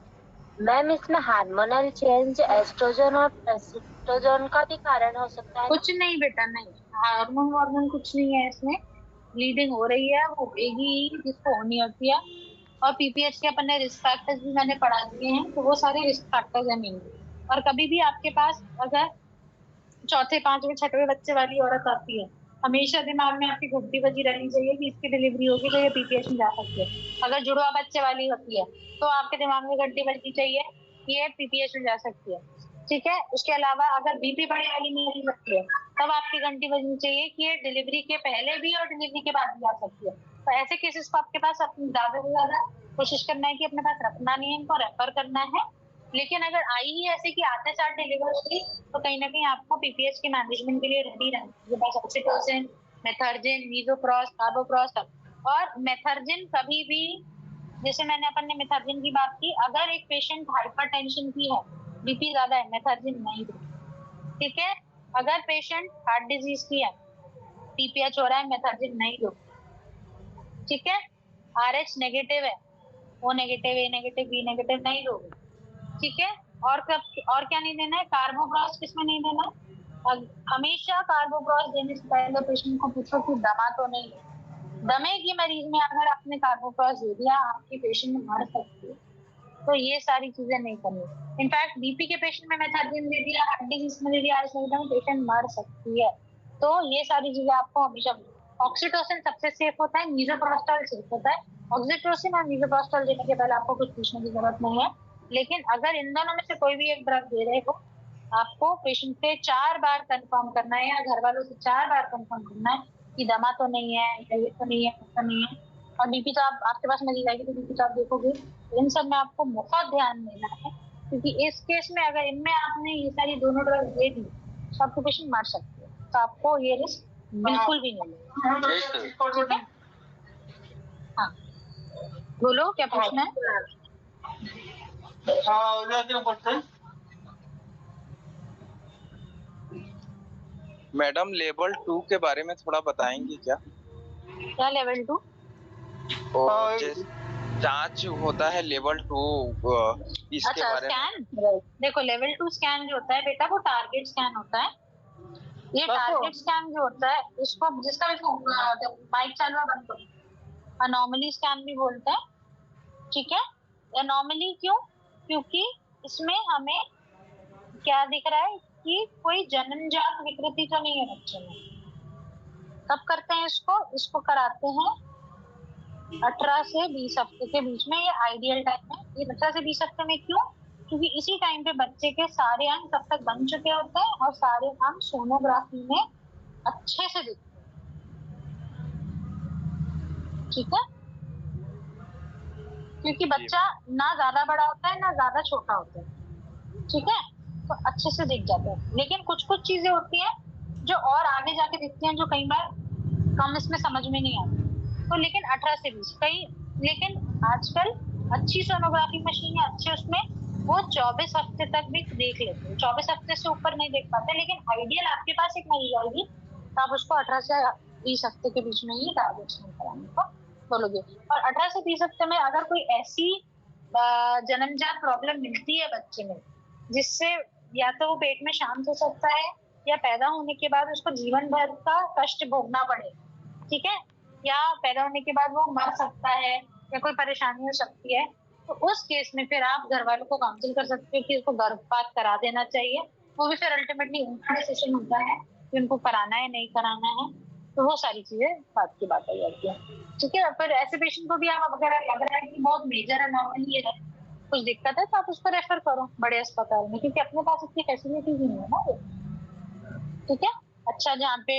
मैम इसमें हार्मोनल चेंज एस्ट्रोजन और प्रोजेस्टेरोन का भी कारण हो सकता है? कुछ नहीं बेटा, नहीं हार्मोन वार्मोन कुछ नहीं है इसमें। ब्लीडिंग हो रही है, वो होगी जिसको होनी होती है। और पीपीएच के अपन ने रिस्क फैक्टर्स भी मैंने पढ़ा दिए हैं, तो वो सारे रिस्क फैक्टर्स हैं मेनली। और कभी भी आपके पास अगर चौथे पांचवें छठवें बच्चे वाली औरत आती है, हमेशा दिमाग में आपकी घंटी बजी रहनी चाहिए कि इसकी डिलीवरी होगी तो ये पीपीएच में जा सकती है। अगर जुड़वा बच्चे वाली होती है तो आपके दिमाग में घंटी बजनी चाहिए कि ये पीपीएच में जा सकती है। ठीक है। उसके अलावा अगर बीपी बढ़े वाली मरीज होती है तब आपकी घंटी बजनी चाहिए कि ये डिलीवरी के पहले भी और डिलीवरी के बाद भी आ सकती है। तो ऐसे केसेस को आपके पास ज्यादा से ज्यादा कोशिश करना है कि अपने पास रखना नहीं है, इनको रेफर करना है। लेकिन अगर आई ही ऐसे कि आते साथ डिलीवर हुई तो कहीं ना कहीं आपको पीपीएच के मैनेजमेंट के लिए रेडी रहना है। बस ऑक्सीटोसिन, मेथर्जिन, मीजोप्रोस, कार्बोप्रोस। और मेथर्जिन कभी भी, जैसे मैंने अपन ने मेथर्जिन की बात की, अगर एक पेशेंट हाइपरटेंशन की है, बीपी ज्यादा है, मेथर्जिन नहीं दो। ठीक है। अगर पेशेंट हार्ट डिजीज की है, पीपीएच हो रहा है, मेथर्जिन नहीं दो। ठीक है। आरएच नेगेटिव है, ओ नेगेटिव, ए नेगेटिव, बी नेगेटिव नहीं दो। ठीक है। और क्या नहीं देना है? कार्बोप्रोस किसमें नहीं देना है? हमेशा कार्बोप्रोस देने से पहले पेशेंट को पूछो कि दमा तो नहीं है। दमे की मरीज में अगर आपने कार्बोप्रोस दे दिया, आपकी पेशेंट मर सकती है। तो ये सारी चीजें नहीं करनी। इनफैक्ट बीपी के पेशेंट में मेथर्जिन दे दिया, हार्ट डिजीज में दे दिया, पेशेंट मर सकती है। तो ये सारी चीजें आपको हमेशा। ऑक्सीटोसिन सबसे सेफ होता है, मीजोप्रोस्टॉल सेफ होता है। ऑक्सीटोसिन और मीजोप्रोस्टॉल देने के पहले आपको कुछ पूछने की जरूरत नहीं है। लेकिन अगर इन दोनों में से कोई भी एक ड्रग दे रहे हो, आपको पेशेंट से 4 बार कंफर्म करना है, या घर वालों से 4 बार कंफर्म करना है कि दमा तो नहीं है, ये तो नहीं है, ऐसा नहीं है। और बीपी तो आपके पास मिल जाएगी, तो बीपी तो आप देखोगे। इन सब में आपको बहुत ध्यान देना है, क्योंकि इस केस में अगर इनमें आपने ये सारी दोनों ड्रग दे दी तो आपको पेशेंट मर सकते हैं। तो आपको ये रिस्क बिल्कुल भी नहीं लेना। हाँ बोलो क्या पूछना है? मैडम लेवल 2 के बारे में थोड़ा बताएंगी क्या? क्या लेवल 2? जांच होता है लेवल 2, इसके अच्छा बारे में। स्कैन, देखो लेवल 2 स्कैन जो होता है बेटा, वो टारगेट स्कैन होता है। ये टारगेट स्कैन जो होता है, इसको जिसका भी माइक चालू है बंद करो, अनोमली स्कैन भी बोलते हैं। ठीक है। अनोमली क्यों? क्योंकि इसमें हमें क्या दिख रहा है कि कोई जन्मजात विकृति तो नहीं है बच्चे में। कब करते हैं इसको कराते हैं 18 से 20 हफ्ते के बीच में। ये आइडियल टाइम है। ये 18 से 20 हफ्ते में क्यों? क्योंकि इसी टाइम पे बच्चे के सारे अंग तब तक बन चुके होते हैं और सारे अंग सोनोग्राफी में अच्छे से दिखते हैं। ठीक है। क्योंकि बच्चा ना ज्यादा बड़ा होता है ना ज्यादा छोटा होता है। ठीक है। तो अच्छे से दिख जाता है। लेकिन कुछ कुछ चीजें होती हैं जो और आगे जाके दिखती हैं, जो कई बार कम इसमें समझ में नहीं आती। तो लेकिन 18 से 20 कई, लेकिन आजकल अच्छी सोनोग्राफी मशीन है, अच्छे उसमें वो 24 हफ्ते तक भी देख लेते हैं। 24 हफ्ते से ऊपर नहीं देख पाते। लेकिन आइडियल आपके पास एक मरीज आएगी तो आप उसको 18 से 20 हफ्ते के बीच में ही टारगेट स्कैन कराने को बोलोगे। और 18 से 20 हफ्ते में अगर कोई ऐसी जन्मजात प्रॉब्लम मिलती है बच्चे में, जिससे या तो वो पेट में शांत हो सकता है, या पैदा होने के बाद उसको जीवन भर का कष्ट भोगना पड़े। ठीक है। या पैदा होने के बाद वो मर सकता है, या कोई परेशानी हो सकती है, तो उस केस में फिर आप घर वालों को काउंसिल कर सकते हो कि उसको गर्भपात करा देना चाहिए। वो भी फिर अल्टीमेटली उनका डिसीजन होता है कि उनको कराना है नहीं कराना है। तो वो सारी चीजें बात की बात आ जाती है। ठीक है। फिर ऐसे पेशेंट को भी आप अगर लग रहा है कि बहुत मेजर अनोमली है, कुछ दिक्कत है, तो आप उसको रेफर करो बड़े अस्पताल में, क्योंकि अपने पास इतनी फैसिलिटीज नहीं है ना। ठीक है। अच्छा जहाँ पे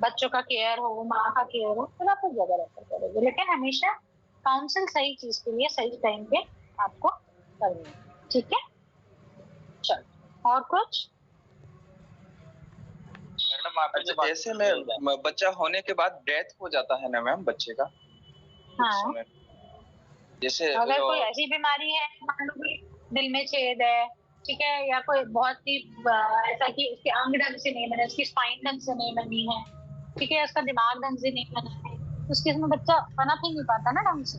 बच्चों का केयर हो, माँ का केयर हो, तो आप उस जगह रेफर करोगे। लेकिन हमेशा काउंसिल सही चीज के लिए सही टाइम पे आपको करनी है। ठीक है। चलो और कुछ? मैडम मैम आप अच्छा, जैसे में बच्चा होने के बाद डेथ हो जाता है ना मैम बच्चे का, हाँ, समय जैसे अगर कोई ऐसी बीमारी है, मान लो कि दिल में छेद है, ठीक है, या कोई बहुत ही ऐसा कि उसके अंग ढंग से नहीं बने, उसकी स्पाइन ढंग से नहीं बनी है, ठीक है, उसका दिमाग ढंग से नहीं बना है, तो उसके में बच्चा पनप ही नहीं पाता ना ढंग से।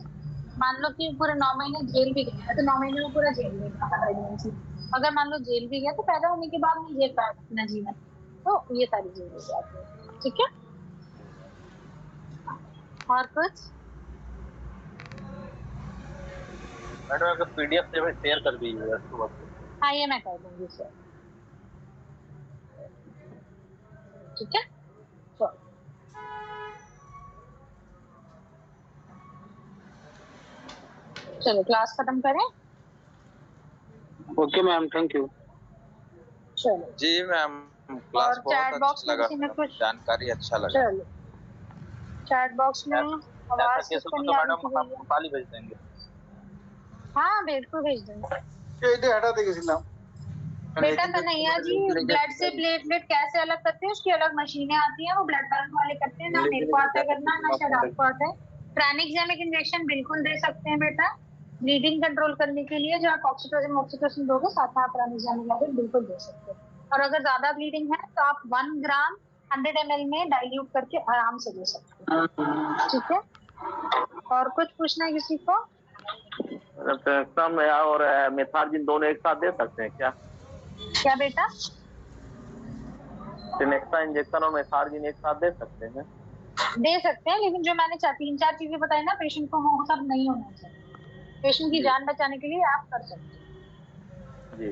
मान लो कि पूरे 9 महीने जेल भी गया है, तो 9 महीने में पूरा जेल नहीं पाता प्रेगनेंसी। अगर मान लो जेल भी गया तो पैदा होने के बाद नहीं जेल पाया अपना जीवन, तो ये सारी चीजें हो जाती है। ठीक है, और कुछ? मैडम अगर पीडीएफ शेयर कर दीजिएगा सुबह को। हाँ, ये मैं कर दूंगी सर। ठीक है, चलो क्लास खत्म करें। Okay ma'am, thank you. चलो जी मैम, क्लास और बहुत चैट बॉक्स अच्छा में लगा, किसी ने कुछ? जानकारी अच्छा लगा। चलो चैट बॉक्स में ऐसा आवाज केस किसको हो नहीं तो आ रही मैडम थी हम भैया? कॉल ही भेज देंगे। हाँ, बिल्कुल भेज देंगे। हटा देंगे सिला। बेटा कन्हैया जी, ब्लड से प्लेटलेट कैसे अलग करते हैं, उसकी अलग मशीनें आती हैं, वो ब्लड बैंक वाले करते हैं, ना मेरे को आता है करना, ना शायद आपको आता है। ट्रानिक्सेमिक इंजेक्शन बिल्कुल दे सकते हैं बेटा, ब्लीडिंग कंट्रोल करने के लिए, जो आप ऑक्सीटोसिन दोगे साथ में आप ट्रानिक्सेमिक बिल्कुल दे सकते हैं। और अगर ज्यादा ब्लीडिंग है तो आप 1 ग्राम 100 ml में डाइल्यूट करके आराम से दे सकते हैं। ठीक है, और कुछ पूछना है किसी को? सम और मेथार्जिन दोनों एक साथ दे सकते हैं क्या? क्या बेटा? सिनेक्सा इंजेक्शन और मेथार्जिन एक साथ दे सकते हैं? दे सकते हैं, लेकिन जो मैंने 3-4 चीजें बताई ना, पेशेंट को वो सब नहीं होना चाहिए। पेशेंट की जान बचाने के लिए आप कर सकते हैं। जी,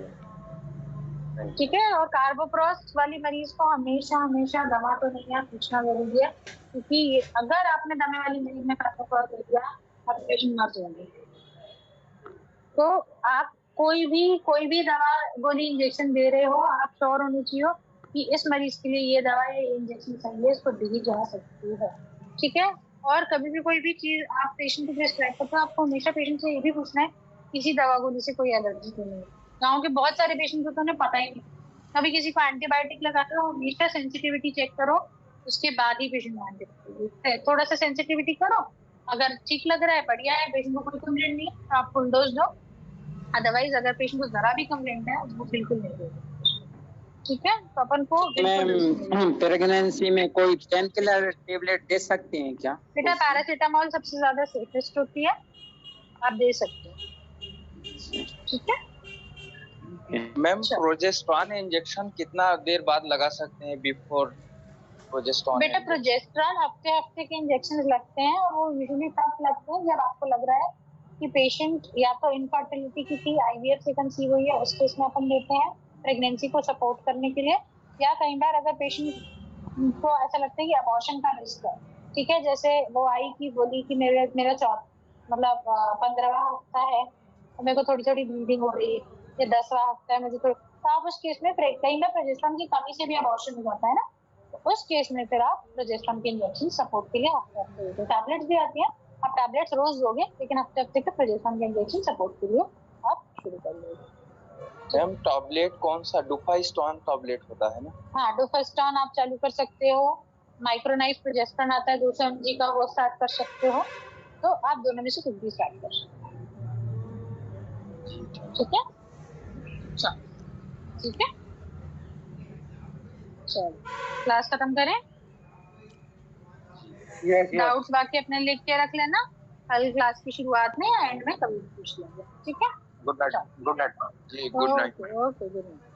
ठीक है, और कार्बोप्रोस वाली मरीज को हमेशा हमेशा दवा तो नहीं है, पूछना जरूरी है, क्योंकि अगर आपने दमे वाली मरीज में कार्बोप्रोस दे दिया, आप पेशेंट मर जाएंगे। तो आप कोई भी दवा गोली इंजेक्शन दे रहे हो, आप श्योर होने चाहिए कि इस मरीज के लिए ये दवा या इंजेक्शन सही है, इसको दी जा सकती है। ठीक है, और कभी भी कोई भी चीज आप पेशेंट को प्रिस्क्राइब करते हो, आपको हमेशा पेशेंट से ये भी पूछना है किसी दवा गोली से कोई एलर्जी तो नहीं है। गाँव के बहुत सारे पेशेंट को तो उन्हें पता ही नहीं, कभी किसी को एंटीबायोटिक लगाते हो, हमेशा सेंसिटिविटी चेक करो, उसके बाद ही पेशेंट को एंटीबायोटिक। थोड़ा सा सेंसिटिविटी करो, अगर ठीक लग रहा है बढ़िया है, पेशेंट को कोई कंप्लेंट नहीं है तो आप फुल डोज दो, अदरवाइज अगर पेशेंट को जरा भी कंप्लेंट है वो बिल्कुल नहीं देगा। ठीक है, तो अपन को मैम प्रेगनेंसी में कोई पेन किलर टेबलेट दे सकते हैं क्या? बेटा पैरासीटामोल सबसे ज्यादा सेफेस्ट होती है, आप दे सकते हैं। ठीक है मैम, प्रोजेस्टेरॉन इंजेक्शन कितना देर बाद लगा सकते हैं बिफोर प्रोजेस्टेरॉन? बेटा प्रोजेस्टेरॉन हफ्ते के इंजेक्शन लगते हैं, और वो यूजुअली तब लगते हैं जब आपको लग रहा है कि पेशेंट या तो इनफर्टिलिटी की आईवीएफ से कंसीव हुई है, उस केस में अपन देते हैं प्रेगनेंसी को सपोर्ट करने के लिए, या कई बार अगर पेशेंट को ऐसा लगता है कि अबॉर्शन का रिस्क है। ठीक है, जैसे वो आई की बोली कि मेरा 15वां हफ्ता है और मेरे को थोड़ी थोड़ी ब्लीडिंग हो रही है, या 10वां हफ्ता है मुझे, तो आप उस केस में कई बार प्रोजेस्टेरॉन की कमी से भी अबॉर्शन हो जाता है ना, तो उस केस में फिर आप प्रोजेस्टेरॉन के इंजेक्शन सपोर्ट के लिए हफ्ते हफ्ते टैबलेट्स भी आती है, आप टैबलेट्स रोज दोगे, लेकिन हफ्ते हफ्ते के प्रोजेस्टेरॉन के इंजेक्शन सपोर्ट के लिए आप शुरू कर लोगे। मैम टैबलेट कौन सा? डुफास्टोन टैबलेट होता है ना? हाँ, डुफास्टोन आप चालू कर सकते हो, माइक्रोनाइफ प्रोजेस्टेरॉन आता है 200 mg का, वो स्टार्ट कर सकते हो, तो आप दोनों में से कुछ भी स्टार्ट कर सकते हो। ठीक है, ठीक है, चलो क्लास खत्म करें। डाउट्स बाकी अपने लिख के रख लेना, कल क्लास की शुरुआत में या एंड में कभी पूछ लेंगे। ठीक है, गुड नाइट। जी, good night. Okay, good night.